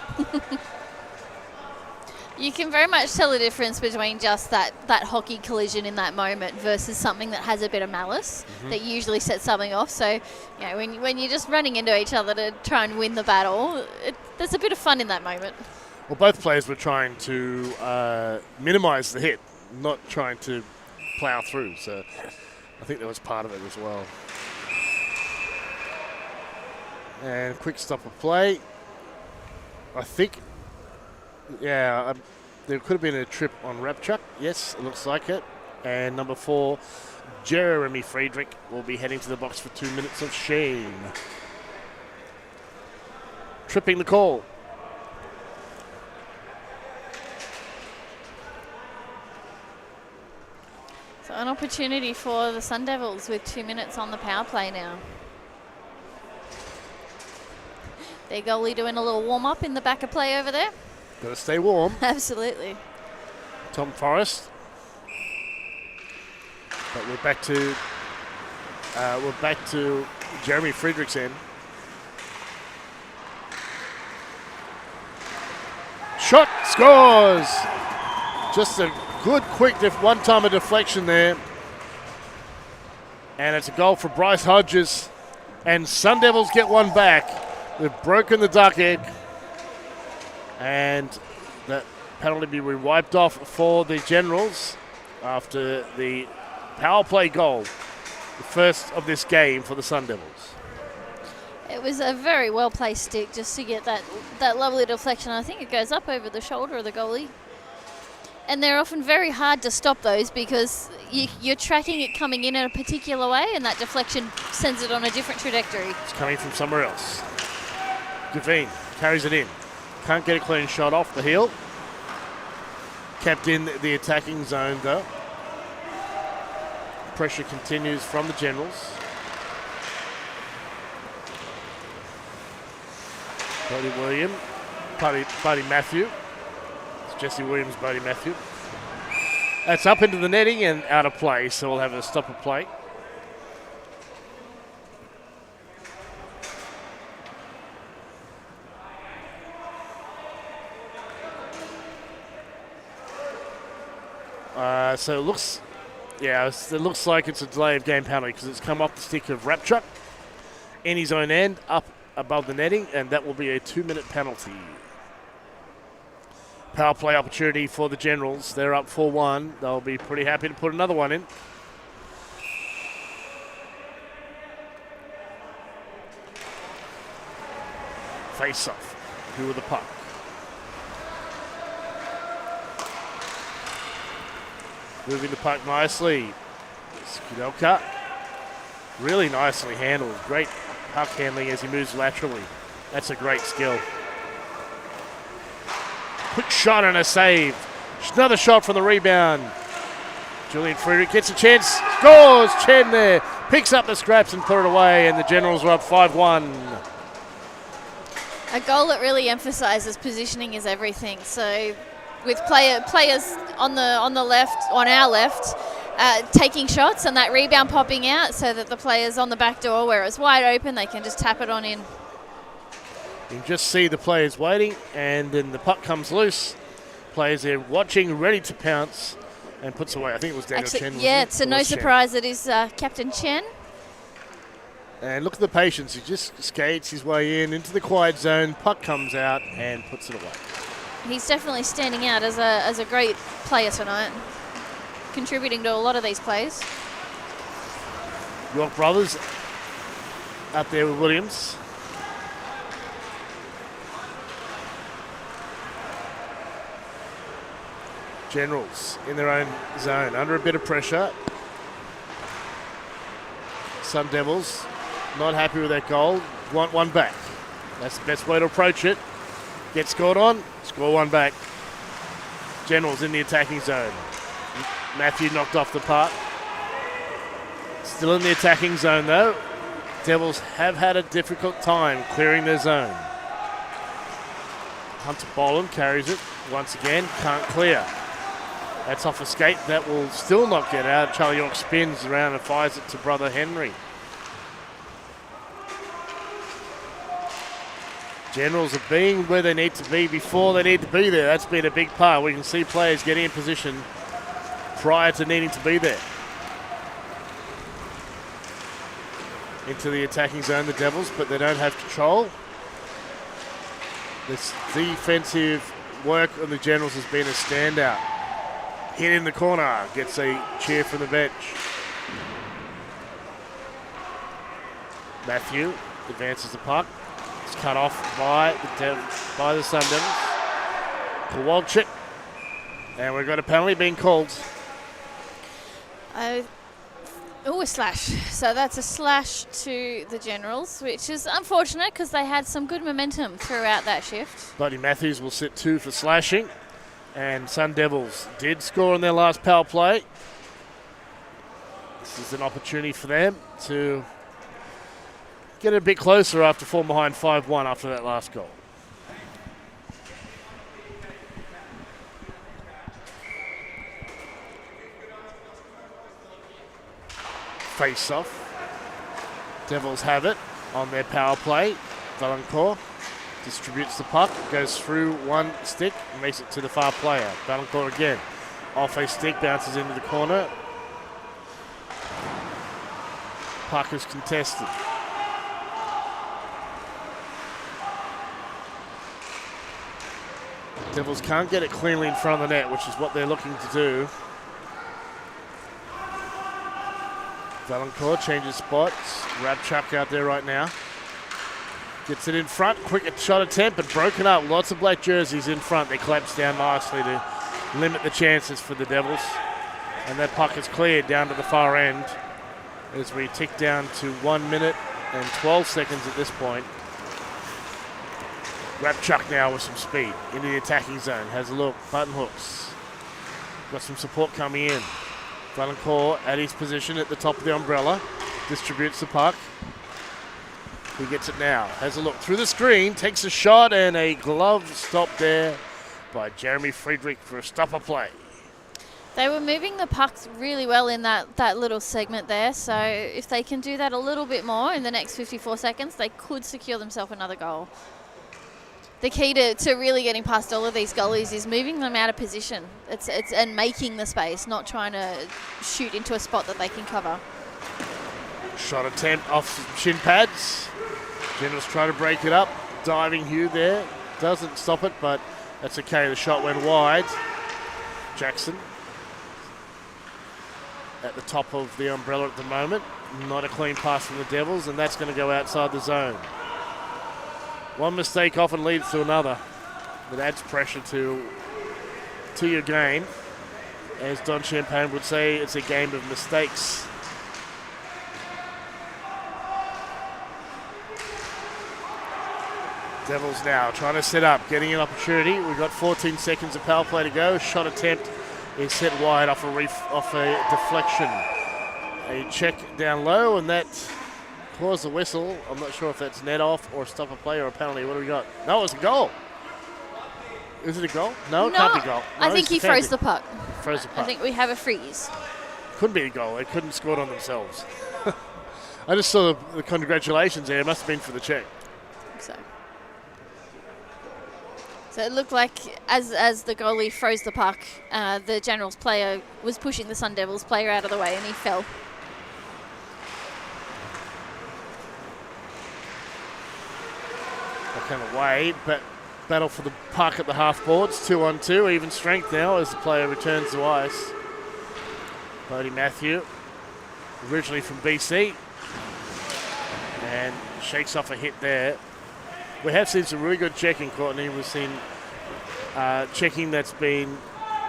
You can very much tell the difference between just that hockey collision in that moment versus something that has a bit of malice that usually sets something off. So, when you're just running into each other to try and win the battle, there's a bit of fun in that moment. Well, both players were trying to minimise the hit, not trying to plough through. So I think that was part of it as well. And quick stop of play. I think, there could have been a trip on Rapchuk. Yes, it looks like it. And number 4, Jeremy Friedrich will be heading to the box for 2 minutes of shame. Tripping the call. So an opportunity for the Sun Devils with 2 minutes on the power play now. Their goalie doing a little warm-up in the back of play over there. Got to stay warm. Absolutely. Tom Forrest. But we're back to Jeremy Friedrich's end. Shot, scores! Just a Good, quick one-timer deflection there. And it's a goal for Bryce Hodges. And Sundevils get one back. They've broken the duck egg. And that penalty be wiped off for the Generals after the power play goal. The first of this game for the Sundevils. It was a very well-placed stick just to get that lovely deflection. I think it goes up over the shoulder of the goalie. And they're often very hard to stop those because you're tracking it coming in a particular way and that deflection sends it on a different trajectory. It's coming from somewhere else. Gavin carries it in. Can't get a clean shot off the heel. Kept in the attacking zone though. Pressure continues from the Generals. Buddy Matthew. It's Jesse Williams, Buddy Matthew. That's up into the netting and out of play, so we'll have a stop of play. So it looks like it's a delay of game penalty because it's come off the stick of Rapchuck in his own end, up above the netting, and that will be a 2-minute penalty. Power play opportunity for the Generals. They're up 4-1. They'll be pretty happy to put another one in. Face off. Who with the puck? Moving the puck nicely. Skudelka. Really nicely handled. Great puck handling as he moves laterally. That's a great skill. Quick shot and a save. Another shot from the rebound. Julian Friedrich gets a chance. Scores! Chen there. Picks up the scraps and put it away, and the Generals are up 5-1. A goal that really emphasises positioning is everything. So with players on the left, on our left, taking shots and that rebound popping out so that the players on the back door where it's wide open, they can just tap it on in. You can just see the players waiting, and then the puck comes loose. Players there watching, ready to pounce, and puts away. I think it was Daniel Chen. Yeah, it's no surprise it is Captain Chen. And look at the patience. He just skates his way into the quiet zone. Puck comes out and puts it away. He's definitely standing out as a great player tonight, contributing to a lot of these plays. York brothers up there with Williams. Generals in their own zone, under a bit of pressure. Sundevils not happy with that goal, want one back. That's the best way to approach it. Get scored on, score one back. Generals in the attacking zone. Matthew knocked off the puck. Still in the attacking zone though. Devils have had a difficult time clearing their zone. Hunter Boland carries it once again, can't clear. That's off a skate. That will still not get out. Charlie York spins around and fires it to brother Henry. Generals are being where they need to be before they need to be there. That's been a big part. We can see players getting in position prior to needing to be there. Into the attacking zone, the Devils, but they don't have control. This defensive work on the Generals has been a standout. Hit in the corner, gets a cheer from the bench. Matthew advances the puck. It's cut off by the Sun Devils. Kowalczyk. And we've got a penalty being called. A slash. So that's a slash to the Generals, which is unfortunate because they had some good momentum throughout that shift. Buddy Matthews will sit 2 for slashing. And Sun Devils did score on their last power play. This is an opportunity for them to get a bit closer after falling behind 5-1 after that last goal. Face off. Devils have it on their power play. Valancourt distributes the puck, goes through one stick, and makes it to the far player. Valancourt again. off a stick, bounces into the corner. Puck is contested. Devils can't get it cleanly in front of the net, which is what they're looking to do. Valancourt changes spots. Rabchuk out there right now. Gets it in front. Quick shot attempt, but broken up. Lots of black jerseys in front. They collapse down nicely to limit the chances for the Devils. And that puck is cleared down to the far end as we tick down to 1 minute and 12 seconds at this point. Rabchuk now with some speed into the attacking zone. Has a look. Button hooks. Got some support coming in. Valancourt at his position at the top of the umbrella. Distributes the puck. He gets it now. Has a look through the screen. Takes a shot and a glove stop there by Jeremy Friedrich for a stopper play. They were moving the pucks really well in that little segment there. So if they can do that a little bit more in the next 54 seconds, they could secure themselves another goal. The key to really getting past all of these goalies is moving them out of position. It's and making the space, not trying to shoot into a spot that they can cover. Shot attempt off shin pads. Generals try to break it up. Diving Hugh there. Doesn't stop it, but that's okay. The shot went wide. Jackson at the top of the umbrella at the moment. Not a clean pass from the Devils, and that's going to go outside the zone. One mistake often leads to another. It adds pressure to your game. As Don Champagne would say, it's a game of mistakes. Devils now trying to set up, getting an opportunity. We've got 14 seconds of power play to go. Shot attempt is set wide off a deflection. A check down low, and that caused the whistle. I'm not sure if that's net off or stop a play or a penalty. What do we got? No, it was a goal. Is it a goal? No, it can't be a goal. No, I think he froze the puck. Froze the puck. I think we have a freeze. Couldn't be a goal. They couldn't score it on themselves. I just saw the congratulations there. It must have been for the check. So it looked like as the goalie froze the puck, the Generals player was pushing the Sun Devils player out of the way and he fell. Kind of way, but battle for the puck at the half boards. 2-on-2, even strength now as the player returns to ice. Bodie Matthew, originally from BC, and shakes off a hit there. We have seen some really good checking, Courtney. We've seen checking that's been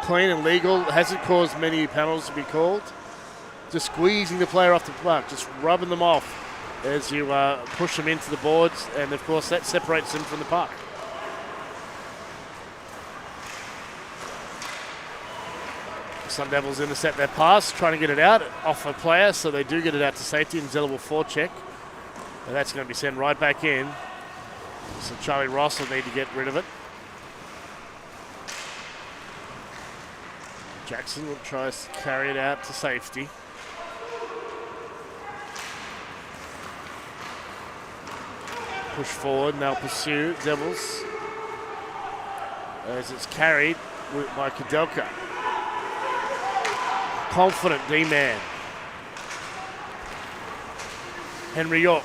clean and legal. It hasn't caused many penalties to be called. Just squeezing the player off the puck, just rubbing them off as you push them into the boards, and of course that separates them from the puck. Sun Devils intercept their pass, trying to get it out off a player, so they do get it out to safety, and Zeller will forecheck. And that's going to be sent right back in. So Charlie Ross will need to get rid of it. Jackson will try to carry it out to safety. Push forward, now pursue Devils as it's carried by Kudelka. Confident D-man. Henry York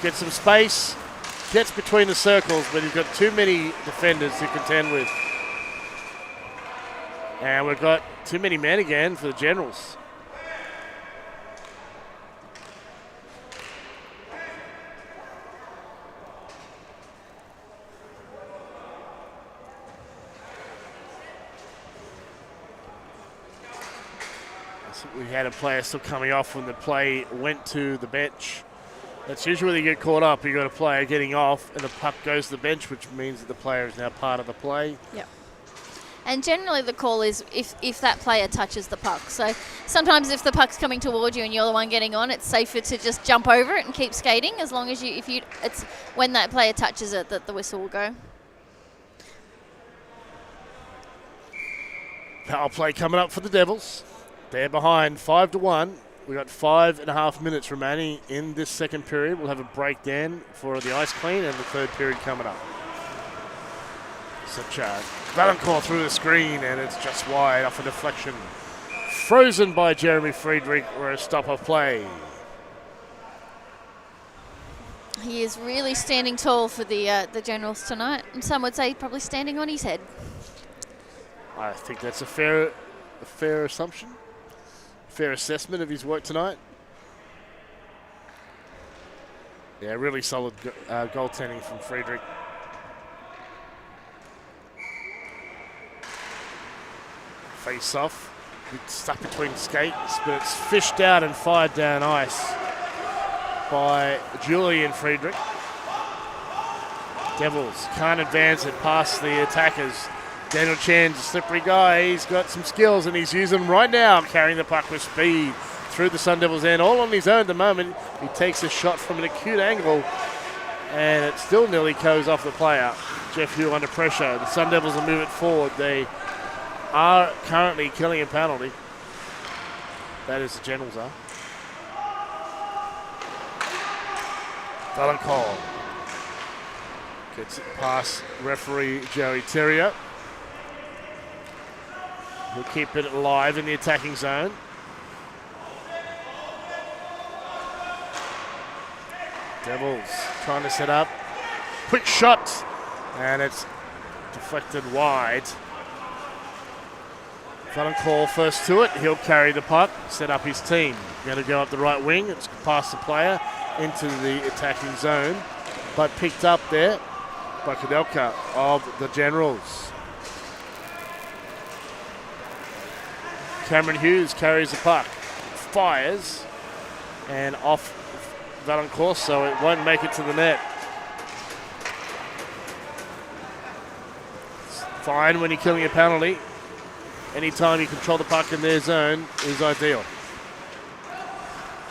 gets some space, gets between the circles, but he's got too many defenders to contend with. And we've got too many men again for the Generals. We had a player still coming off when the play went to the bench. That's usually when you get caught up. You've got a player getting off and the puck goes to the bench, which means that the player is now part of the play. Yep. And generally the call is if that player touches the puck. So sometimes if the puck's coming toward you and you're the one getting on, it's safer to just jump over it and keep skating, as long as it's when that player touches it that the whistle will go. Power play coming up for the Devils. They're behind 5-1. We've got 5.5 minutes remaining in this second period. We'll have a breakdown for the ice clean and the third period coming up. Such a Valancourt through the screen, and it's just wide off a deflection. Frozen by Jeremy Friedrich or a stop of play. He is really standing tall for the Generals tonight, and some would say probably standing on his head. I think that's a fair assumption, fair assessment of his work tonight. Yeah, really solid goaltending from Friedrich. Face off. It's stuck between skates, but it's fished out and fired down ice by Julian Friedrich. Devils can't advance it past the attackers. Daniel Chan's a slippery guy. He's got some skills and he's using them right now, carrying the puck with speed through the Sun Devils' end, all on his own at the moment. He takes a shot from an acute angle, and it still nearly goes off the player. Jeff Hugh under pressure. The Sun Devils will move it forward. They are currently killing a penalty. That is, the Generals are. Valancourt gets it past referee Joey Terrier. He'll keep it alive in the attacking zone. Devils trying to set up. Quick shot. And it's deflected wide. Valancourt first to it. He'll carry the puck, set up his team. Going to go up the right wing. It's past the player into the attacking zone. But picked up there by Kudelka of the Generals. Cameron Hughes carries the puck. Fires. And off Valancourt, so it won't make it to the net. It's fine when you're killing a penalty. Anytime you control the puck in their zone is ideal.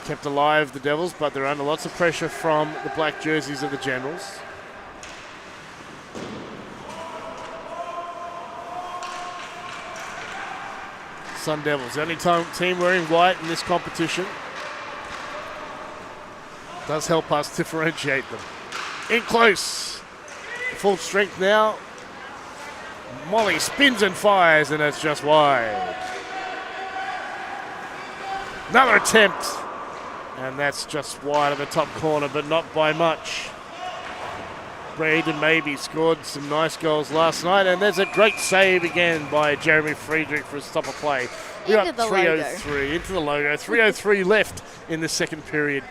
Kept alive, the Devils, but they're under lots of pressure from the black jerseys of the Generals. Sun Devils, the only team wearing white in this competition. Does help us differentiate them. In close. Full strength now. Molly spins and fires, and it's just wide. Another attempt. And that's just wide of the top corner, but not by much. Braden Maybe scored some nice goals last night, and there's a great save again by Jeremy Friedrich for a stop of play. We got 3:03 into the logo. 3:03 left in the second period.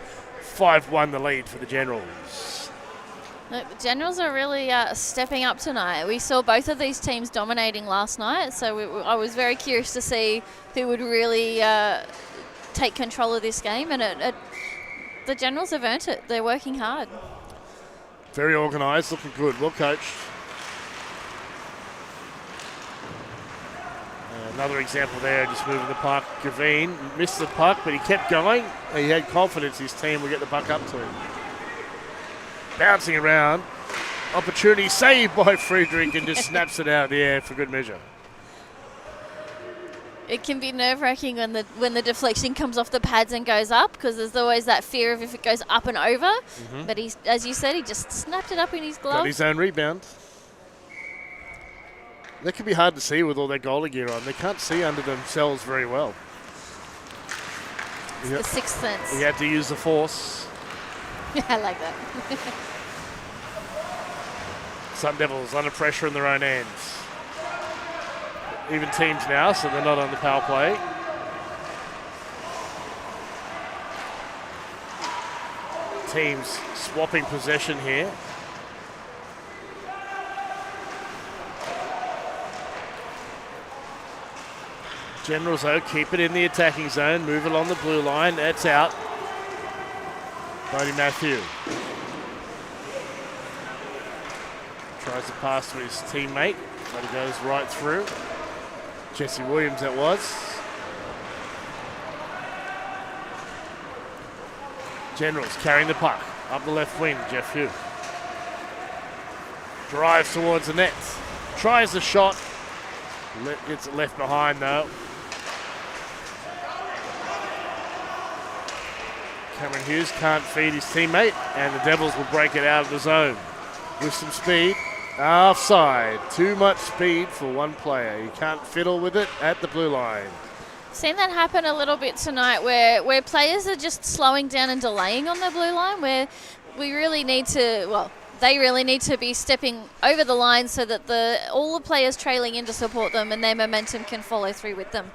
5-1 the lead for the Generals. Look, the Generals are really stepping up tonight. We saw both of these teams dominating last night, so I was very curious to see who would really take control of this game, and the Generals have earned it. They're working hard. Very organised, looking good, well coached. Another example there, just moving the puck. Gavin missed the puck, but he kept going. He had confidence his team would get the puck up to him. Bouncing around. Opportunity saved by Friedrich and just snaps it out of the air for good measure. It can be nerve-wracking when the deflection comes off the pads and goes up, because there's always that fear of if it goes up and over. Mm-hmm. But as you said, he just snapped it up in his glove. Got his own rebound. That can be hard to see with all their goalie gear on. They can't see under themselves very well. It's the sixth sense. He had to use the force. I like that. Sun Devils under pressure in their own ends. Even teams now, so they're not on the power play. Teams swapping possession here. Generals, though, keep it in the attacking zone, move along the blue line. That's out. Brody Matthew tries to pass to his teammate, but it goes right through. Jesse Williams, that was. Generals carrying the puck up the left wing. Jeff Hugh drives towards the net, tries the shot, gets it left behind though. Cameron Hughes can't feed his teammate, and the Devils will break it out of the zone with some speed. Offside. Too much speed for one player. You can't fiddle with it at the blue line. Seen that happen a little bit tonight where players are just slowing down and delaying on the blue line, where we really need to, well, they really need to be stepping over the line so that all the players trailing in to support them and their momentum can follow through with them.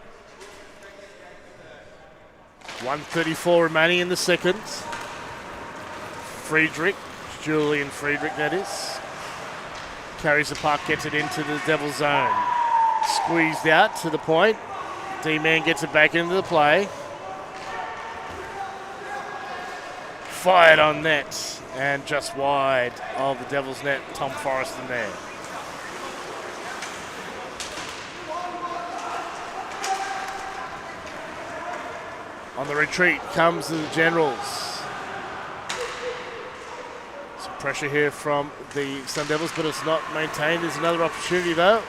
1:34 remaining in the second. Friedrich, Julian Friedrich that is, carries the puck, gets it into the Devils zone. Squeezed out to the point. D-man gets it back into the play. Fired on net and just wide of the Devils net. Tom Forreston there. On the retreat comes the Generals. Some pressure here from the Sundevils, but it's not maintained. There's another opportunity though.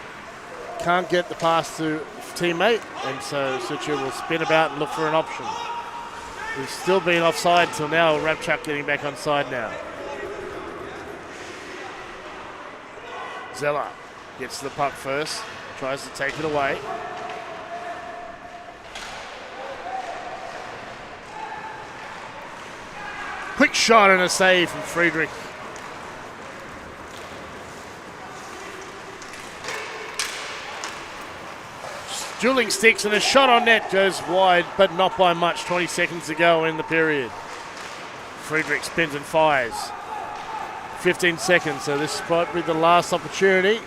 Can't get the pass to teammate, and so Sucher will spin about and look for an option. We've still been offside till now. Rabchuk getting back on side now. Zeller gets the puck first, tries to take it away. Quick shot and a save from Friedrich. Dueling sticks and a shot on net goes wide, but not by much. 20 seconds to go in the period. Friedrich spins and fires. 15 seconds, so this is probably the last opportunity.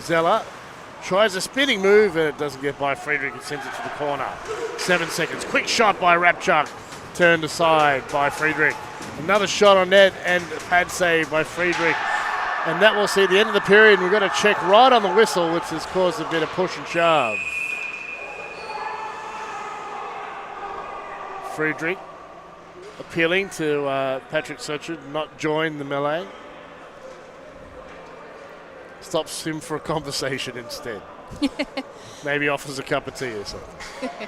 Zeller tries a spinning move and it doesn't get by Friedrich and sends it to the corner. 7 seconds. Quick shot by Rabchuk. Turned aside by Friedrich. Another shot on net and a pad save by Friedrich. And that will see the end of the period. We've got to check right on the whistle, which has caused a bit of push and shove. Friedrich appealing to Patrick Sucher not join the melee. Stops him for a conversation instead. Maybe offers a cup of tea or something.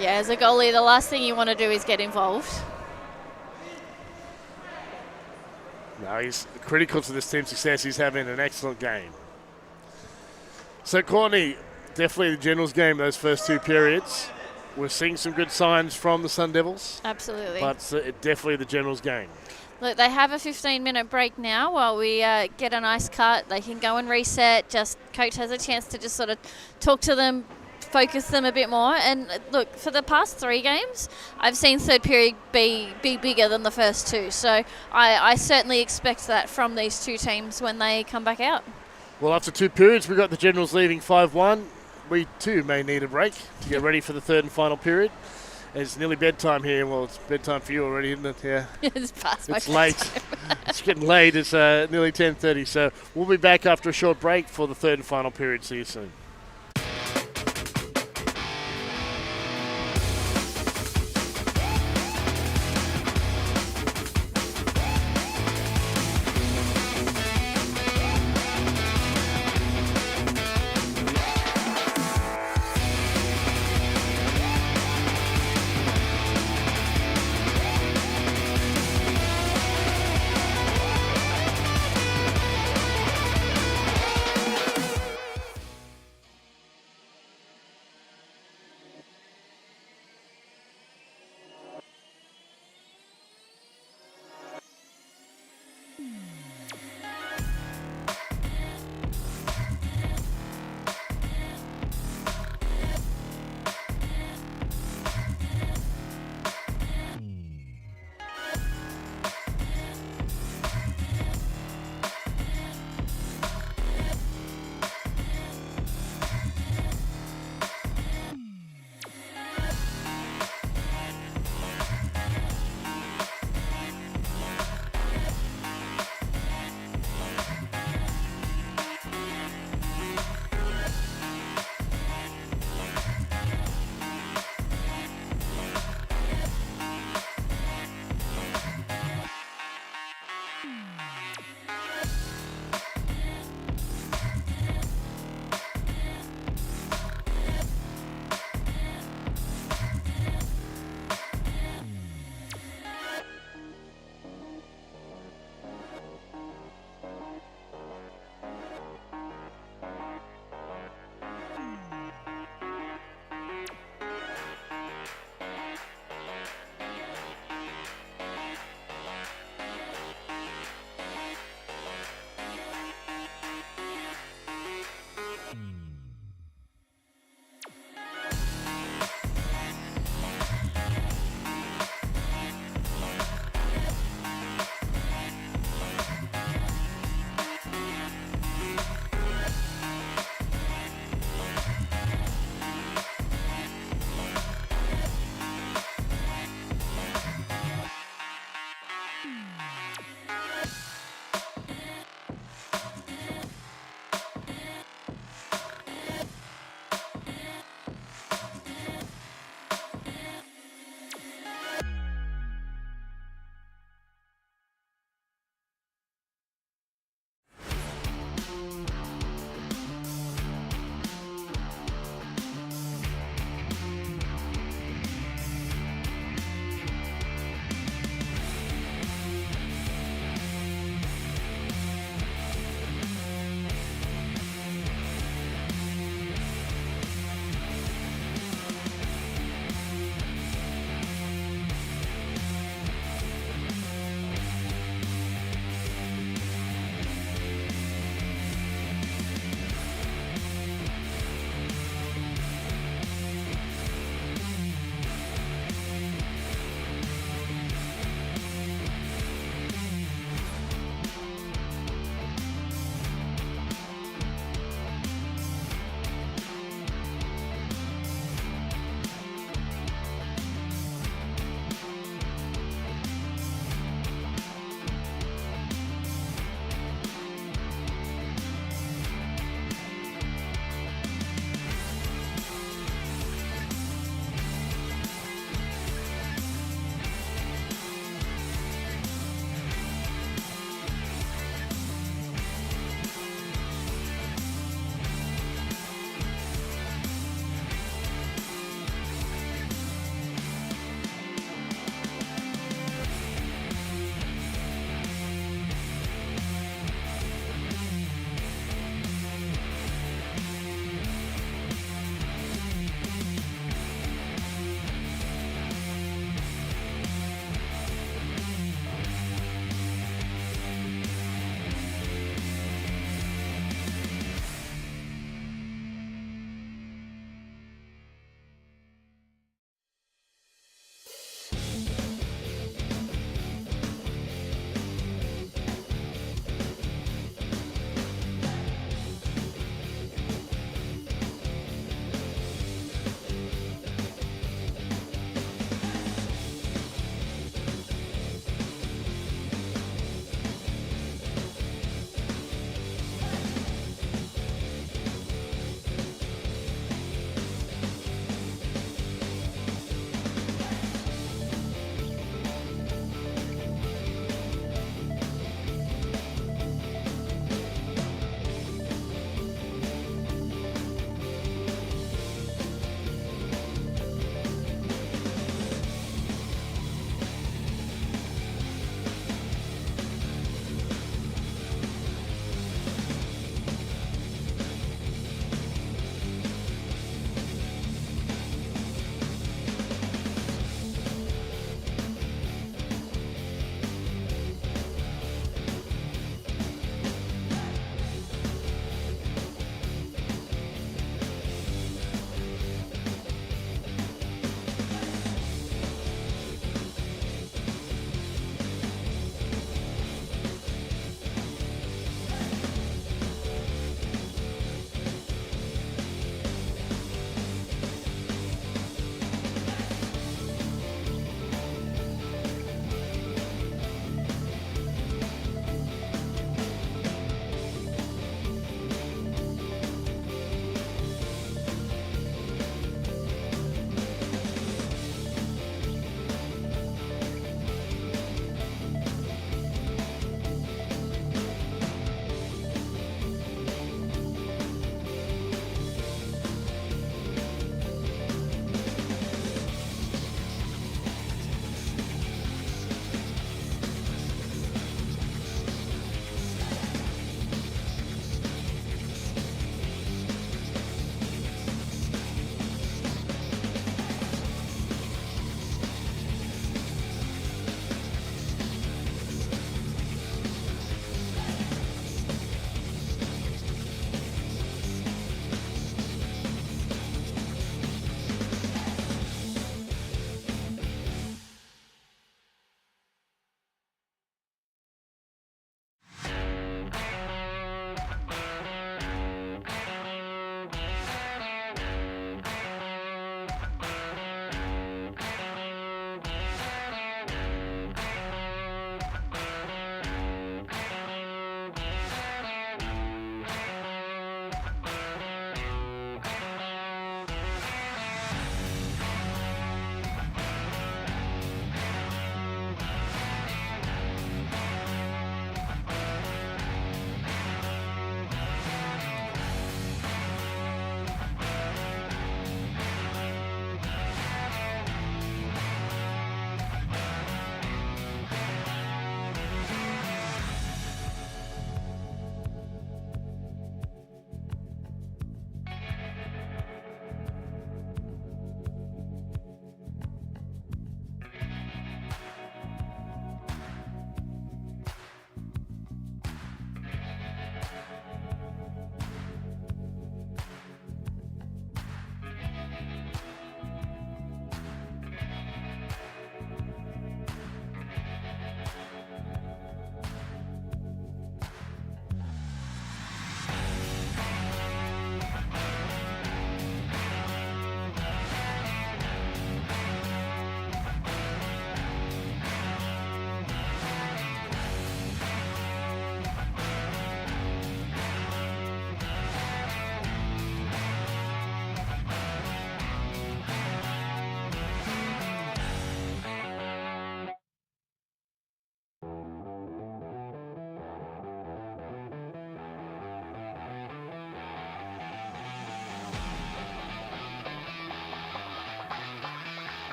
Yeah, as a goalie, the last thing you want to do is get involved. No, he's critical to this team's success. He's having an excellent game. So, Courtney, definitely the Generals game those first two periods. We're seeing some good signs from the Sundevils. Absolutely. But definitely the Generals game. Look, they have a 15-minute break now while we get an ice cut. They can go and reset. Just coach has a chance to just sort of talk to them, focus them a bit more. And look, for the past 3 games, I've seen third period be bigger than the first two. So I certainly expect that from these two teams when they come back out. Well, after 2 periods, we've got the Generals leading 5-1. We too may need a break to get ready for the third and final period. It's nearly bedtime here. Well, it's bedtime for you already, isn't it? Yeah. It's past my It's late. It's getting late. It's nearly 10:30. So we'll be back after a short break for the third and final period. See you soon.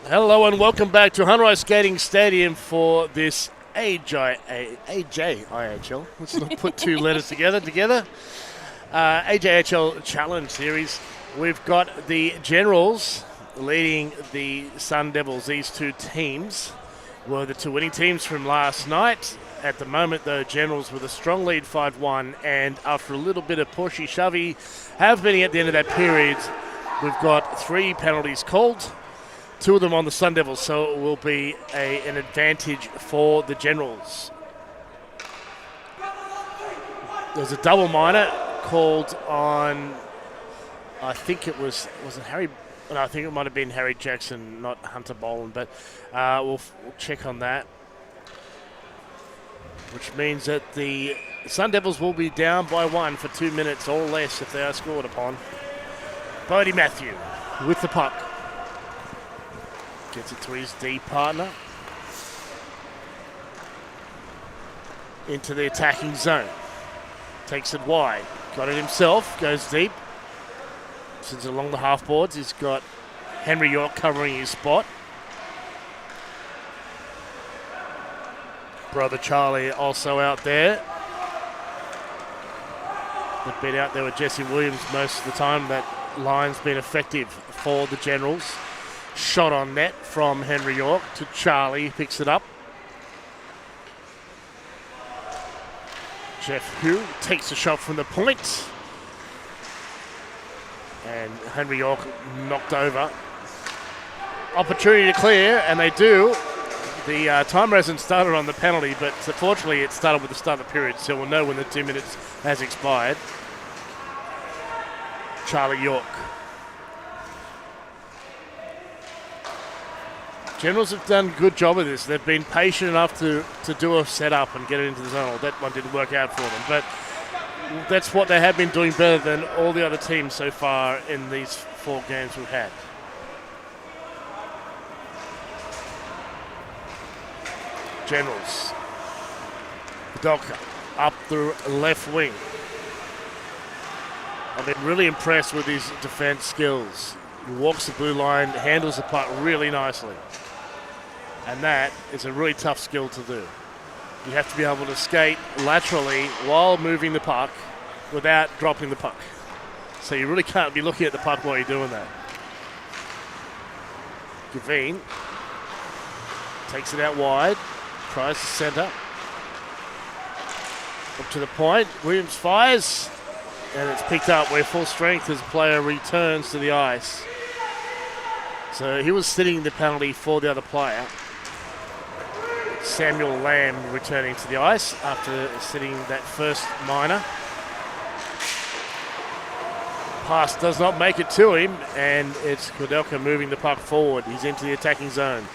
Hello and welcome back to Hunter Skating Stadium for this AJIHL. Let's not put two letters together. AJIHL Challenge Series. We've got the Generals leading the Sundevils. These two teams were the two winning teams from last night. At the moment, though, Generals with a strong lead 5-1, and after a little bit of pushy-shovey, have been at the end of that period. We've got 3 penalties called. 2 of them on the Sundevils, so it will be an advantage for the Generals. There's a double minor called on, I think it was it Harry? No, I think it might have been Harry Jackson, not Hunter Boland, but we'll check on that. Which means that the Sundevils will be down by 1 for 2 minutes or less if they are scored upon. Bodie Matthew with the puck. Gets it to his D partner. Into the attacking zone. Takes it wide. Got it himself. Goes deep. Sends it along the half boards. He's got Henry York covering his spot. Brother Charlie also out there. They've been out there with Jesse Williams most of the time. That line's been effective for the Generals. Shot on net from Henry York to Charlie. Picks it up. Jeff Hu takes a shot from the point. And Henry York knocked over. Opportunity to clear, and they do. The timer hasn't started on the penalty, but fortunately it started with the start of the period, so we'll know when the 2 minutes has expired. Charlie York. Generals have done a good job of this. They've been patient enough to do a setup and get it into the zone. Well, that one didn't work out for them, but that's what they have been doing better than all the other teams so far in these 4 games we've had. Generals. Doka up the left wing. I've been really impressed with his defense skills. He walks the blue line, handles the puck really nicely. And that is a really tough skill to do. You have to be able to skate laterally while moving the puck without dropping the puck. So you really can't be looking at the puck while you're doing that. Gavin takes it out wide, tries to centre. Up to the point, Williams fires, and it's picked up where full strength as player returns to the ice. So he was sitting the penalty for the other player. Samuel Lamb returning to the ice after sitting that first minor. Pass does not make it to him, and it's Kodelka moving the puck forward. He's into the attacking zone.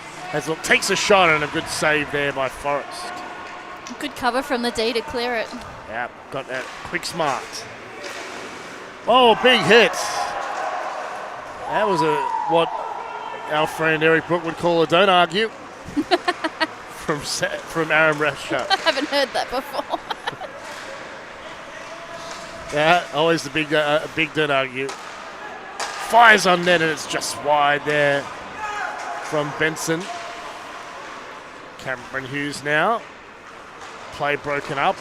Takes a shot, and a good save there by Forrest. Good cover from the D to clear it. Yeah, got that quick smart. Oh, big hit. That was what our friend Eric Brook would call a don't argue. from Aaron Rasher. I haven't heard that before. Yeah, always the big don't argue. Fires on net, and it's just wide there from Benson. Cameron Hughes now. Play broken up.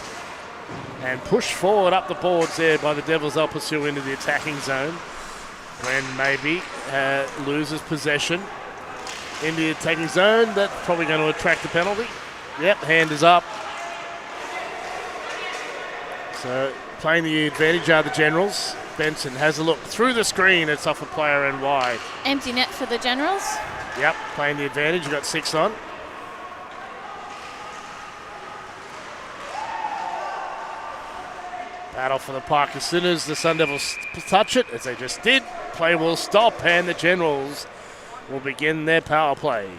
And pushed forward up the boards there by the Devils. They'll pursue into the attacking zone. When maybe loses possession into the attacking zone. That's probably going to attract the penalty. Yep, hand is up. So playing the advantage are the Generals. Benson has a look through the screen. It's off a player and wide. Empty net for the Generals. Yep, playing the advantage. You've got 6 on. Battle for the puck. As soon as the Sundevils touch it, as they just did, play will stop, and the Generals will begin their power play.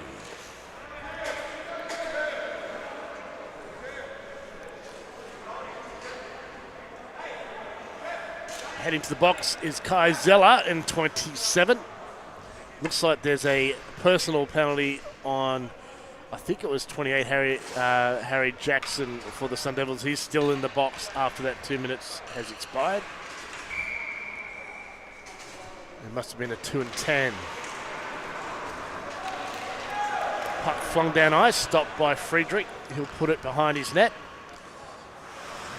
Heading to the box is Kai Zeller in 27. Looks like there's a personal penalty on, I think it was 28, Harry Jackson for the Sundevils. He's still in the box after that 2 minutes has expired. It must have been a 2 and 10. Puck flung down ice, stopped by Friedrich. He'll put it behind his net.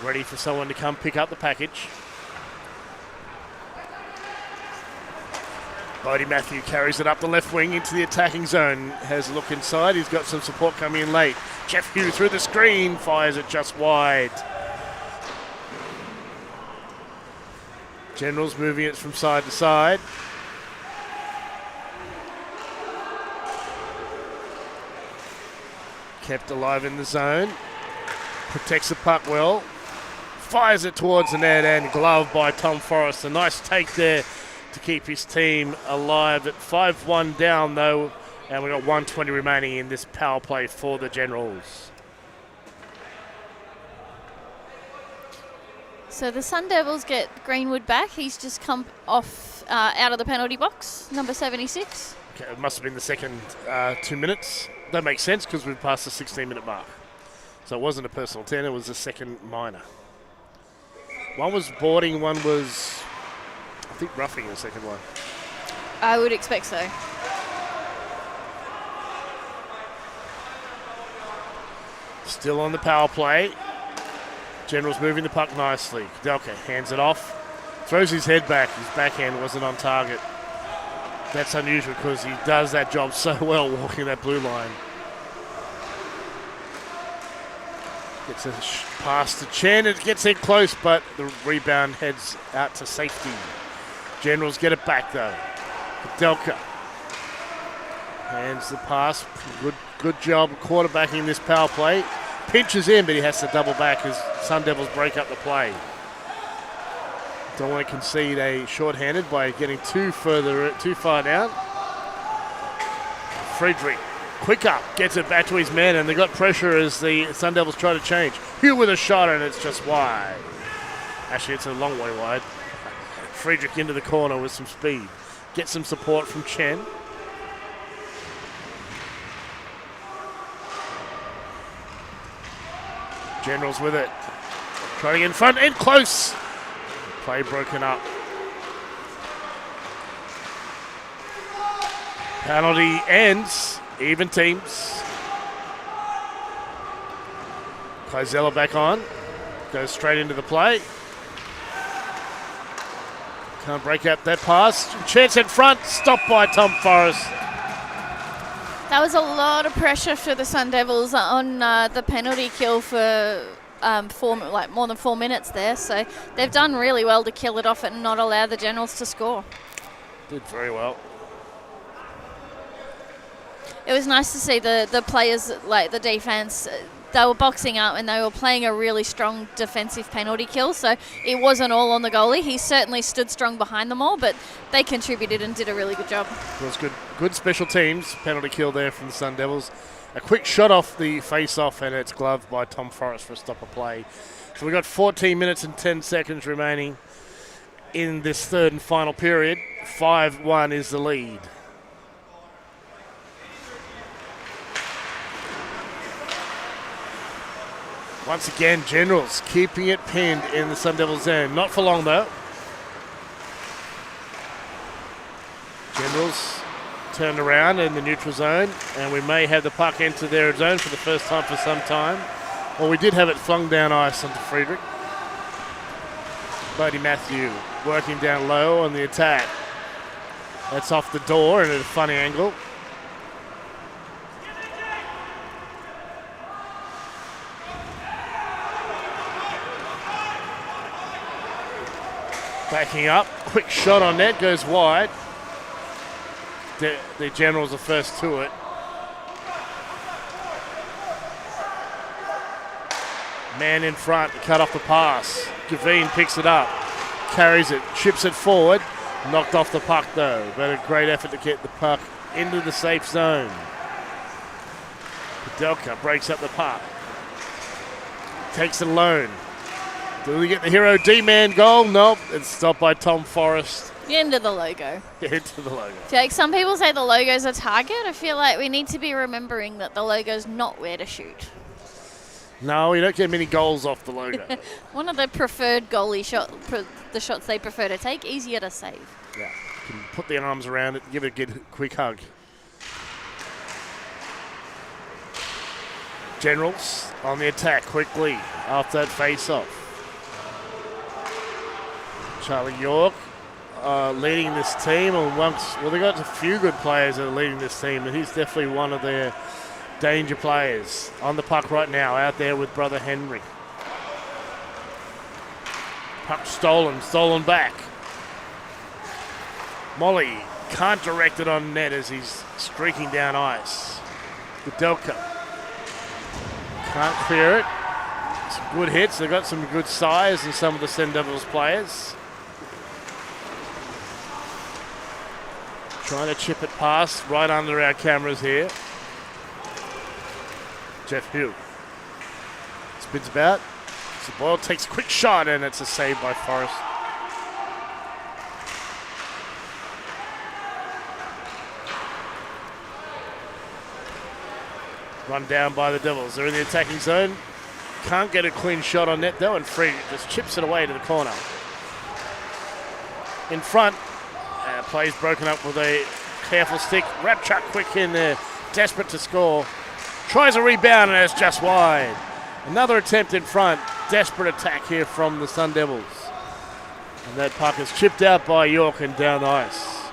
Ready for someone to come pick up the package. Bodie Matthew carries it up the left wing into the attacking zone. Has a look inside. He's got some support coming in late. Jeff Hugh through the screen. Fires it just wide. Generals moving it from side to side. Kept alive in the zone. Protects the puck well. Fires it towards the net and gloved by Tom Forrest. A nice take there to keep his team alive at 5-1 down though, and we've got 1:20 remaining in this power play for the Generals. So the Sun Devils get Greenwood back. He's just come off out of the penalty box, number 76. Okay, it must have been the second 2 minutes. That makes sense because we've passed the 16-minute mark. So it wasn't a personal 10, it was a second minor. One was boarding, one was, I think, roughing the second one. I would expect so. Still on the power play. General's moving the puck nicely. Kudelka hands it off. Throws his head back. His backhand wasn't on target. That's unusual because he does that job so well walking that blue line. Gets a pass to Chen. It gets in close, but the rebound heads out to safety. Generals get it back though. Kudelka hands the pass. Good job quarterbacking this power play. Pinches in, but he has to double back as Sun Devils break up the play. Don't want to concede a shorthanded by getting too far down. Friedrich, quick up, gets it back to his man, and they got pressure as the Sun Devils try to change. Hugh with a shot, and it's just wide. Actually, it's a long way wide. Friedrich into the corner with some speed. Gets some support from Chen. Generals with it. Trying to get in front and close. Play broken up. Penalty ends. Even teams. Kleizella back on. Goes straight into the play. Can't break out that pass. Chance in front. Stopped by Tom Forrest. That was a lot of pressure for the Sun Devils on the penalty kill for more than 4 minutes there. So they've done really well to kill it off and not allow the Generals to score. Did very well. It was nice to see the players, like the defense, they were boxing up and they were playing a really strong defensive penalty kill. So it wasn't all on the goalie. He certainly stood strong behind them all, but they contributed and did a really good job. It was good special teams. Penalty kill there from the Sun Devils. A quick shot off the face-off, and it's gloved by Tom Forrest for a stop of play. So we've got 14 minutes and 10 seconds remaining in this third and final period. 5-1 is the lead. Once again, Generals keeping it pinned in the Sun Devils zone. Not for long, though. Generals turned around in the neutral zone, and we may have the puck enter their zone for the first time for some time. Well, we did have it flung down ice onto Friedrich. Bodie Matthew working down low on the attack. That's off the door and at a funny angle. Backing up, quick shot on net, goes wide. The Generals are first to it. Man in front to cut off the pass. Gavin picks it up, carries it, chips it forward. Knocked off the puck though, but a great effort to get the puck into the safe zone. Kudelka breaks up the puck. Takes it alone. Do we get the hero D-man goal? Nope. It's stopped by Tom Forrest. Into the logo. Into the logo. Like some people say the logo's a target. I feel like we need to be remembering that the logo's not where to shoot. No, we don't get many goals off the logo. One of the preferred goalie the shots they prefer to take, easier to save. Yeah, you can put the arms around it, give it a good quick hug. Generals on the attack quickly after that face-off. Charlie York leading this team. They've got a few good players that are leading this team, and he's definitely one of their danger players. On the puck right now, out there with brother Henry. Puck stolen back. Molly can't direct it on net as he's streaking down ice. Kudelka can't clear it. Some good hits. They've got some good size in some of the Sundevils players. Trying to chip it past right under our cameras here. Jeff Hill spins about. So Boyle takes a quick shot and it's a save by Forrest. Run down by the Devils. They're in the attacking zone. Can't get a clean shot on net though, and Free just chips it away to the corner. In front, plays broken up with a careful stick. Rapchuk quick in there, desperate to score. Tries a rebound and it's just wide. Another attempt in front. Desperate attack here from the Sundevils. And that puck is chipped out by York and down the ice.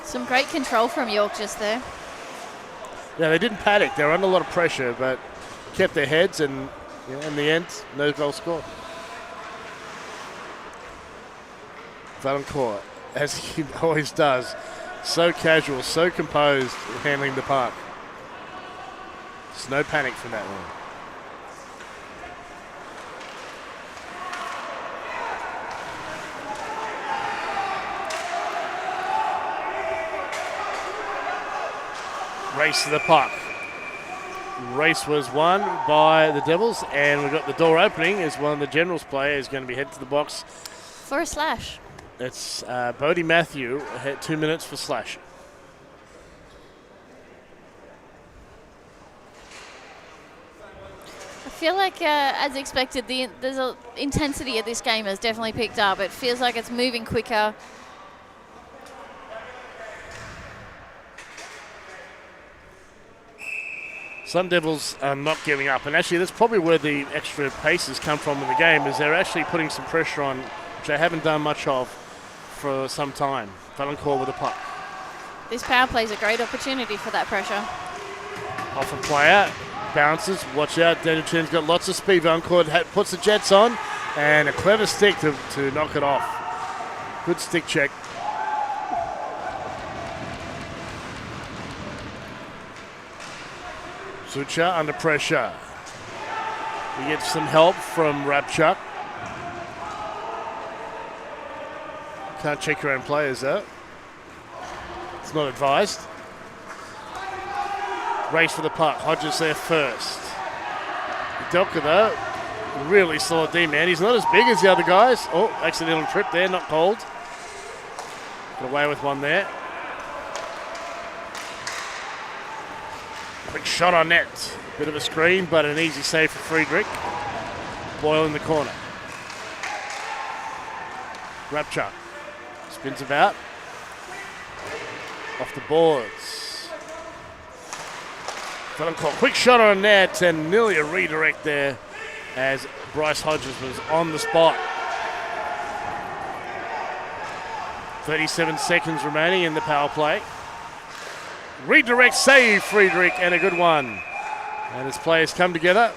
Some great control from York just there. Yeah, they didn't panic. They were under a lot of pressure, but kept their heads, and in the end, no goal scored. Valancourt, as he always does, so casual, so composed in handling the puck. There's no panic from that one. Race to the puck. Race was won by the Devils, and we've got the door opening as one of the Generals players going to be headed to the box. For a slash. It's Bodie Matthew, had 2 minutes for slash. I feel like, as expected, the intensity of this game has definitely picked up. It feels like it's moving quicker. Sundevils are not giving up, and actually that's probably where the extra paces come from in the game, is they're actually putting some pressure on, which they haven't done much of for some time. Valancourt with the puck. This power play is a great opportunity for that pressure. Off a player, bounces, watch out, Denderton's got lots of speed. Valancourt puts the Jets on, and a clever stick to knock it off. Good stick check. Sucha under pressure. He gets some help from Rapchuk. Can't check your own players though. It's not advised. Race for the puck. Hodges there first. Delka though, really solid D-man. He's not as big as the other guys. Oh, accidental trip there, not called. Got away with one there. Quick shot on net. Bit of a screen, but an easy save for Friedrich. Boyle in the corner. Rapchuk spins about. Off the boards. Valancourt, quick shot on net, and nearly a redirect there as Bryce Hodges was on the spot. 37 seconds remaining in the power play. Redirect save, Friedrich, and a good one. And as players come together,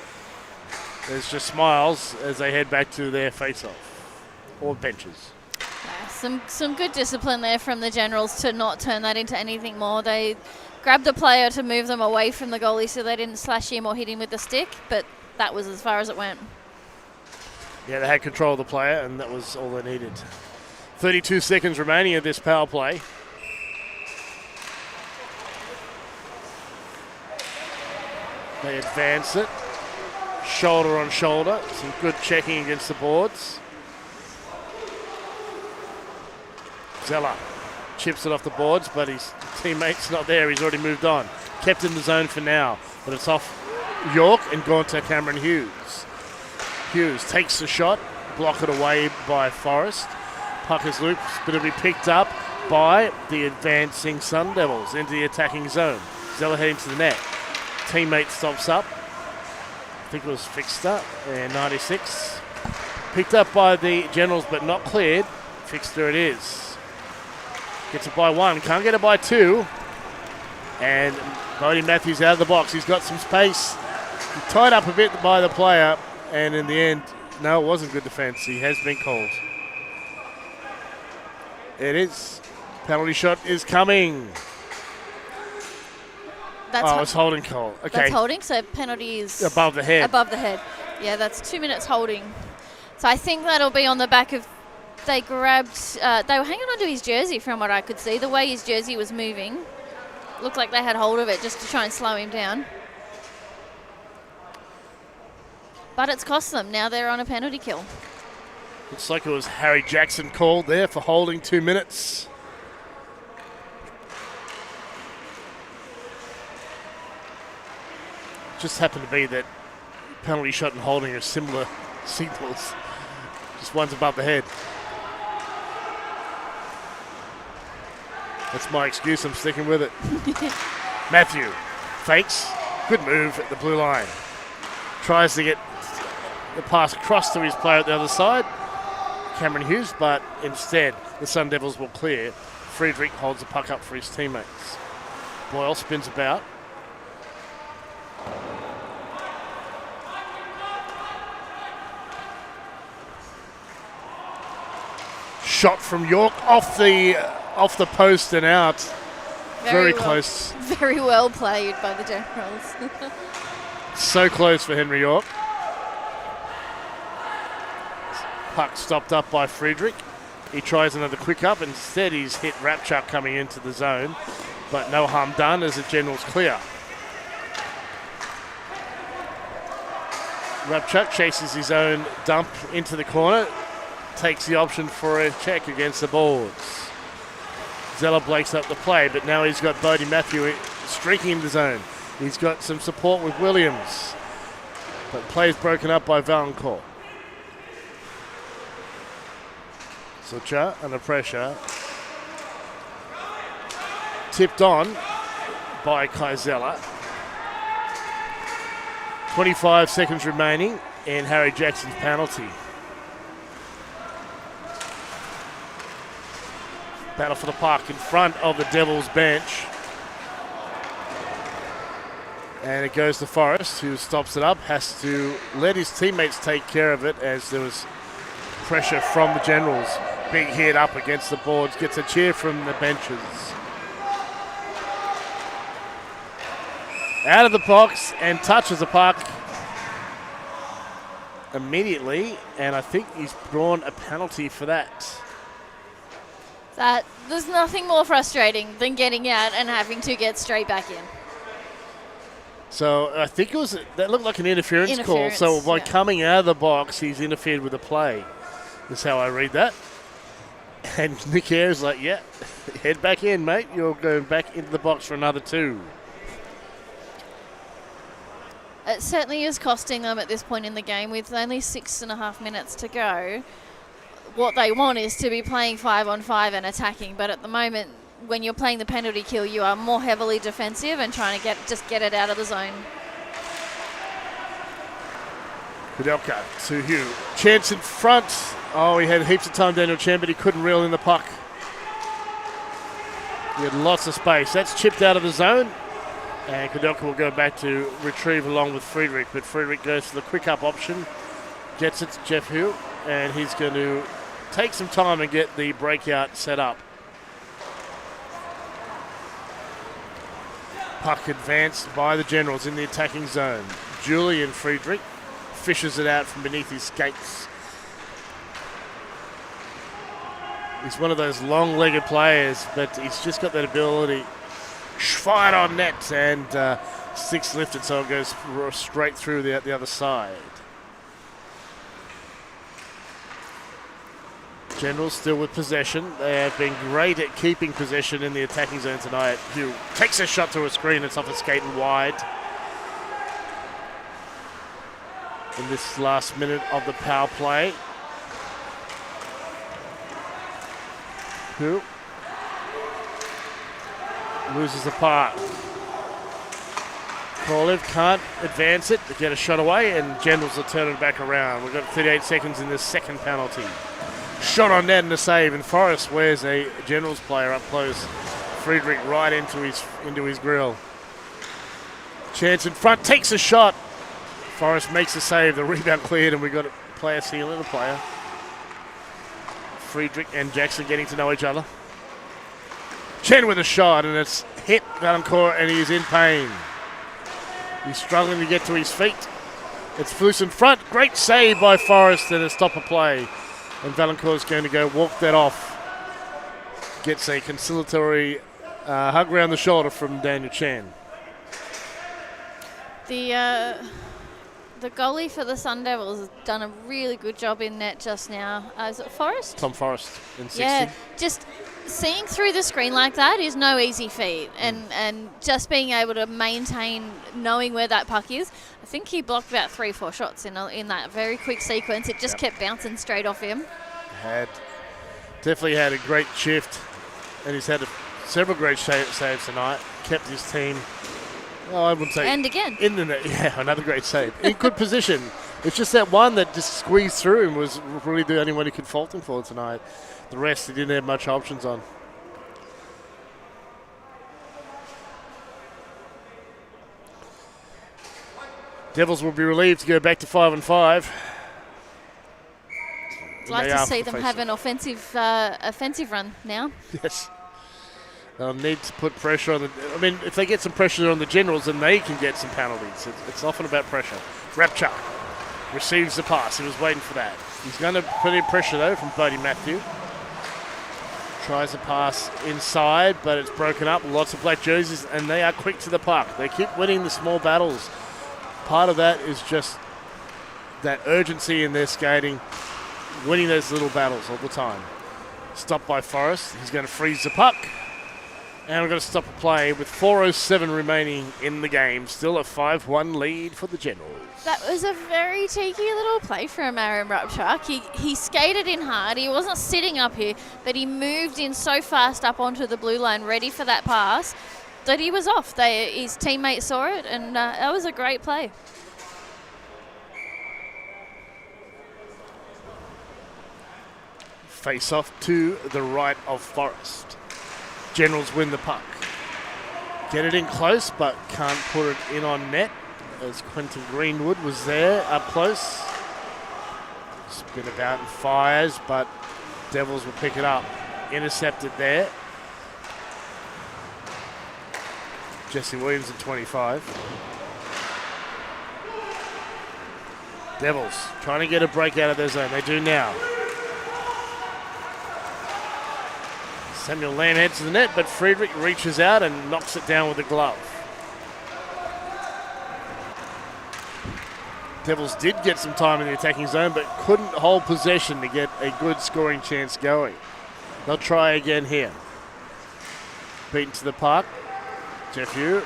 there's just smiles as they head back to their face-off or benches. Yeah, some good discipline there from the Generals to not turn that into anything more. They grabbed the player to move them away from the goalie so they didn't slash him or hit him with the stick, but that was as far as it went. Yeah, they had control of the player, and that was all they needed. 32 seconds remaining of this power play. They advance it, shoulder on shoulder. Some good checking against the boards. Zeller chips it off the boards, but his teammate's not there. He's already moved on. Kept in the zone for now, but it's off York and gone to Cameron Hughes. Hughes takes the shot, block it away by Forrest. Puck is looped, but it'll be picked up by the advancing Sundevils into the attacking zone. Zeller heading to the net. Teammate stops up. I think it was Fixter in 96. Picked up by the Generals but not cleared. Fixter it is. Gets it by 1, can't get it by 2. And Bodie Matthews out of the box. He's got some space. He's tied up a bit by the player, and in the end, no, it wasn't good defence. He has been called. It is. Penalty shot is coming. It's holding call. Okay. That's holding, so penalty is above the head. Above the head. Yeah, that's 2 minutes holding. So I think that'll be on the back of, they grabbed, they were hanging onto his jersey from what I could see. The way his jersey was moving, looked like they had hold of it just to try and slow him down. But it's cost them. Now they're on a penalty kill. Looks like it was Harry Jackson called there for holding 2 minutes. Just happened to be that penalty shot and holding are similar signals. Just one's above the head. That's my excuse. I'm sticking with it. Matthew fakes. Good move at the blue line. Tries to get the pass across to his player at the other side, Cameron Hughes, but instead the Sun Devils will clear. Friedrich holds the puck up for his teammates. Boyle spins about. Shot from York off the post and out. Very close. Very well played by the Generals. So close for Henry York. Puck stopped up by Friedrich. He tries another quick up. Instead, he's hit Rapchuk coming into the zone. But no harm done as the Generals clear. Rapchuk chases his own dump into the corner. Takes the option for a check against the boards. Zeller breaks up the play, but now he's got Bodie Matthew streaking in the zone. He's got some support with Williams. But play's broken up by Valancourt. Sucha under pressure. Tipped on by Kaizella. 25 seconds remaining in Harry Jackson's penalty. Battle for the puck in front of the Devils bench. And it goes to Forrest, who stops it up, has to let his teammates take care of it as there was pressure from the Generals. Big hit up against the boards, gets a cheer from the benches. Out of the box and touches the puck immediately, and I think he's drawn a penalty for that. There's nothing more frustrating than getting out and having to get straight back in. So I think that looked like an interference call. So by coming out of the box, he's interfered with the play. That's how I read that. And Nick Ayres like, yeah, head back in, mate. You're going back into the box for another 2. It certainly is costing them at this point in the game with only 6.5 minutes to go. What they want is to be playing 5-on-5 and attacking, but at the moment, when you're playing the penalty kill, you are more heavily defensive and trying to get it out of the zone. Kudelka to Hugh. Chance in front. Oh, he had heaps of time, Daniel Chen, but he couldn't reel in the puck. He had lots of space. That's chipped out of the zone. And Kudelka will go back to retrieve along with Friedrich, but Friedrich goes for the quick up option. Gets it to Jeff Hugh, and he's going to take some time and get the breakout set up. Puck advanced by the Generals in the attacking zone. Julian Friedrich fishes it out from beneath his skates. He's one of those long-legged players, but he's just got that ability. Fired on net, and sticks lifted, so it goes straight through the other side. Generals still with possession. They have been great at keeping possession in the attacking zone tonight. Hugh takes a shot through a screen. It's off a skate and wide. In this last minute of the power play. Hugh loses the puck. Corlev can't advance it to get a shot away, and Generals will turn it back around. We've got 38 seconds in this second penalty. Shot on net and a save, and Forrest wears a Generals player up close. Friedrich right into his grill. Chance in front, takes a shot. Forrest makes a save, the rebound cleared, and we've got a player sealing a player. Friedrich and Jackson getting to know each other. Chen with a shot, and it's hit Valancourt, and he's in pain. He's struggling to get to his feet. It's loose in front. Great save by Forrest and a stop of play. And Valancourt's going to go walk that off. Gets a conciliatory hug around the shoulder from Daniel Chan. The goalie for the Sundevils has done a really good job in net just now. Is it Forrest? Tom Forrest in 60. Yeah, just seeing through the screen like that is no easy feat. And just being able to maintain knowing where that puck is. I think he blocked about 3-4 shots in that very quick sequence. It just kept bouncing straight off him. Definitely had a great shift. And he's had several great saves tonight. Kept his team... I wouldn't say. And again. In the net. Yeah, another great save. In good position. It's just that one that just squeezed through and was really the only one he could fault him for tonight. The rest, he didn't have much options on. Devils will be relieved to go back to 5-5. I'd like to see them have an offensive run now. Yes. They'll need to put pressure on if they get some pressure on the Generals, then they can get some penalties. It's often about pressure. Rapchuk receives the pass. He was waiting for that. He's going to put in pressure, though, from Bodie Matthew. Tries to pass inside, but it's broken up. Lots of black jerseys, and they are quick to the puck. They keep winning the small battles. Part of that is just that urgency in their skating, winning those little battles all the time. Stopped by Forrest. He's going to freeze the puck. And we're going to stop the play with 4:07 remaining in the game. Still a 5-1 lead for the Generals. That was a very cheeky little play from Aaron Rapchuk. He skated in hard. He wasn't sitting up here, but he moved in so fast up onto the blue line, ready for that pass, that he was off. His teammates saw it, and that was a great play. Face off to the right of Forrest. Generals win the puck. Get it in close, but can't put it in on net as Quentin Greenwood was there up close. Spin about and fires, but Devils will pick it up. Intercepted there. Jesse Williams at 25. Devils trying to get a break out of their zone. They do now. Samuel Lamb heads to the net, but Friedrich reaches out and knocks it down with a glove. Devils did get some time in the attacking zone, but couldn't hold possession to get a good scoring chance going. They'll try again here. Beaten to the puck. Jeff Hugh.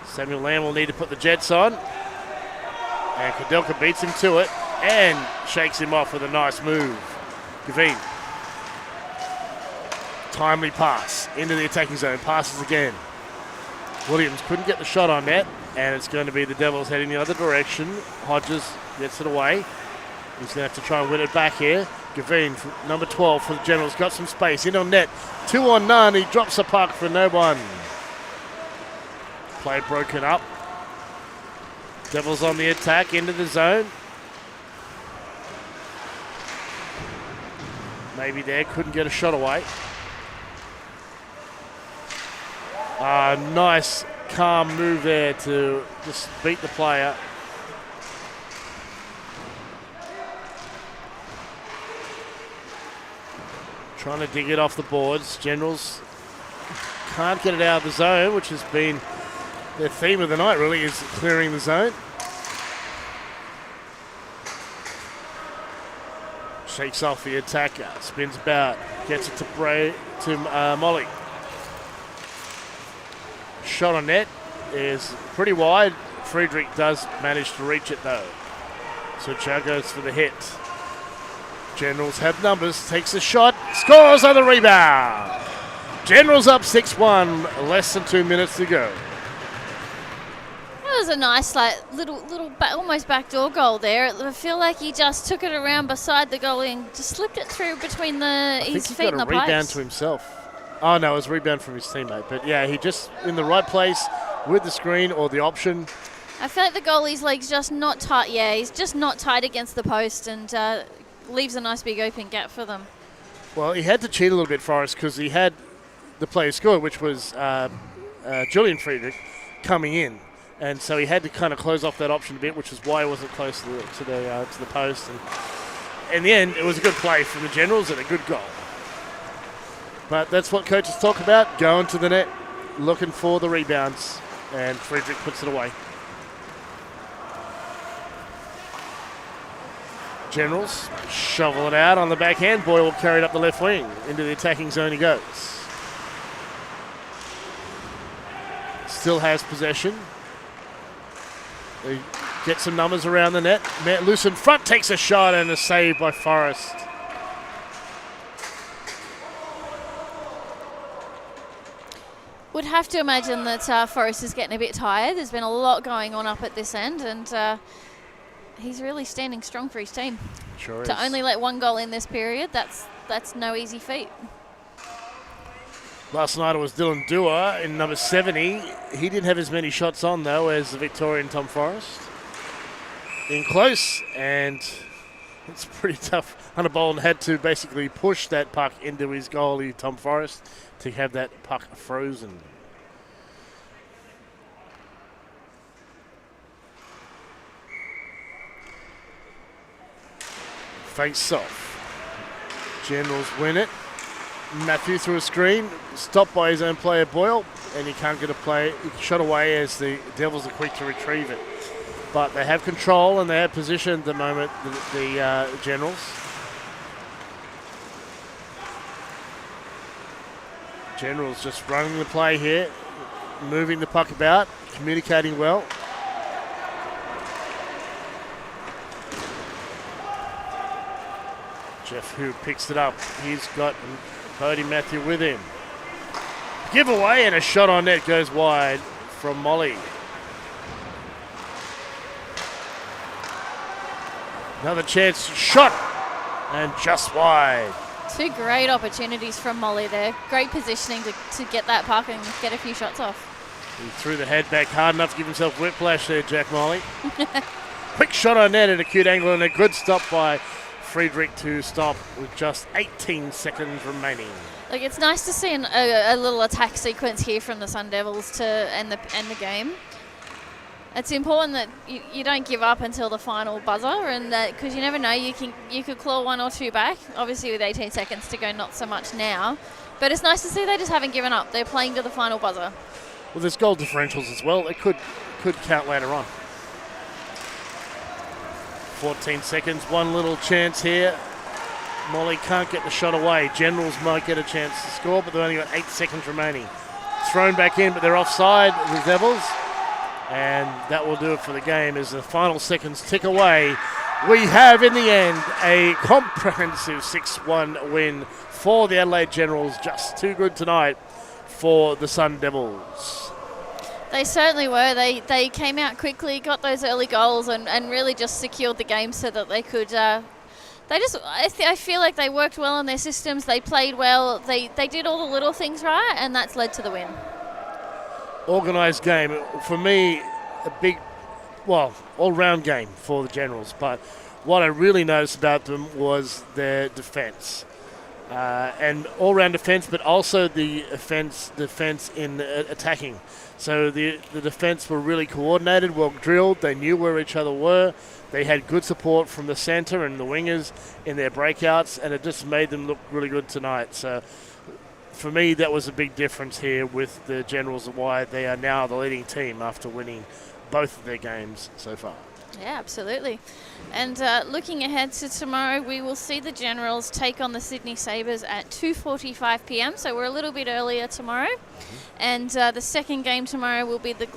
Samuel Lamb will need to put the Jets on. And Kudelka beats him to it and shakes him off with a nice move. Gavin. Timely pass into the attacking zone. Passes again. Williams couldn't get the shot on net, and it's going to be the Devils heading the other direction. Hodges gets it away. He's going to have to try and win it back here. Gavin, number 12 for the Generals, got some space. In on net. 2 on none. He drops the puck for no one. Play broken up. Devils on the attack into the zone. Maybe there. Couldn't get a shot away. Nice, calm move there to just beat the player. Trying to dig it off the boards. Generals can't get it out of the zone, which has been their theme of the night, really, is clearing the zone. Shakes off the attacker, spins about, gets it to Molly. Shot on net is pretty wide. Friedrich does manage to reach it though. So Chow goes for the hit. Generals have numbers, takes a shot, scores on the rebound. Generals up 6-1, less than 2 minutes to go. was a nice, little almost backdoor goal there. I feel like he just took it around beside the goalie and just slipped it through between his feet and the pipes. Got a rebound to himself. Oh, no, it was a rebound from his teammate. But, yeah, he just in the right place with the screen or the option. I feel like the goalie's leg's just not tight. Yeah, he's just not tight against the post and leaves a nice big open gap for them. Well, he had to cheat a little bit, Forrest, because he had the player score, which was Julian Friedrich, coming in. And so he had to kind of close off that option a bit, which is why he wasn't close to the post. And in the end, it was a good play from the Generals and a good goal. But that's what coaches talk about, going to the net, looking for the rebounds, and Friedrich puts it away. Generals shovel it out on the backhand. Boyle carried up the left wing. Into the attacking zone he goes. Still has possession. They get some numbers around the net. Loose in front, takes a shot and a save by Forrest. Would have to imagine that Forrest is getting a bit tired. There's been a lot going on up at this end, and he's really standing strong for his team. Sure to is. only let one goal in this period, that's no easy feat. Last night it was Dylan Dewar in number 70. He didn't have as many shots on, though, as the Victorian Tom Forrest. In close, and it's pretty tough. Hunter Boland had to basically push that puck into his goalie, Tom Forrest, to have that puck frozen. Face off. Generals win it. Matthew through a screen, stopped by his own player Boyle, and he can't get a play. He shot away as the Devils are quick to retrieve it. But they have control and they have position at the moment, the Generals. Generals just running the play here, moving the puck about, communicating well. Jeff Hu picks it up. He's got Bodie Matthew with him. Giveaway and a shot on net goes wide from Molly. Another chance, shot, and just wide. Two great opportunities from Molly there. Great positioning to get that puck and get a few shots off. He threw the head back hard enough to give himself whiplash there, Jack Molly. Quick shot on net at a cute angle and a good stop by Friedrich to stop with just 18 seconds remaining. Look, it's nice to see a little attack sequence here from the Sundevils to end the game. It's important that you don't give up until the final buzzer, and because you never know, you could claw one or two back. Obviously, with 18 seconds to go, not so much now. But it's nice to see they just haven't given up. They're playing to the final buzzer. Well, there's goal differentials as well. It could count later on. 14 seconds, one little chance here. Molly can't get the shot away. Generals might get a chance to score, but they've only got 8 seconds remaining. Thrown back in, but they're offside, the Devils. And that will do it for the game as the final seconds tick away. We have, in the end, a comprehensive 6-1 win for the Adelaide Generals. Just too good tonight for the Sundevils. They certainly were. They came out quickly, got those early goals, and really just secured the game so that they could. I feel like they worked well on their systems. They played well. They did all the little things right, and that's led to the win. Organised game. For me, a big, all-round game for the Generals. But what I really noticed about them was their defence. And all-round defence, but also the defence in attacking. So the defence were really coordinated, well drilled. They knew where each other were. They had good support from the centre and the wingers in their breakouts, and it just made them look really good tonight. So for me, that was a big difference here with the Generals and why they are now the leading team after winning both of their games so far. Yeah, absolutely. And looking ahead to tomorrow, we will see the Generals take on the Sydney Sabres at 2:45 p.m. So we're a little bit earlier tomorrow. And the second game tomorrow will be the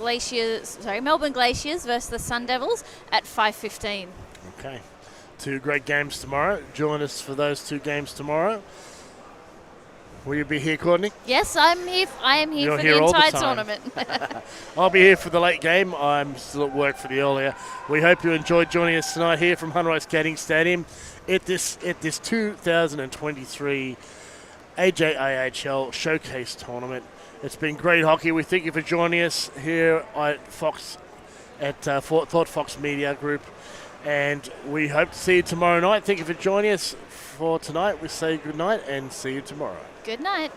Melbourne Glaciers versus the Sundevils at 5:15. Okay. Two great games tomorrow. Join us for those two games tomorrow. Will you be here, Courtney? Yes, I'm here. I am here You're for here the all the entire time. tournament. I'll be here for the late game. I'm still at work for the earlier. We hope you enjoyed joining us tonight here from Hunray Skating Stadium at this 2023 AJIHL Showcase Tournament. It's been great hockey. We thank you for joining us here at Fox, at Thought Fox Media Group, and we hope to see you tomorrow night. Thank you for joining us for tonight. We say good night and see you tomorrow. Good night.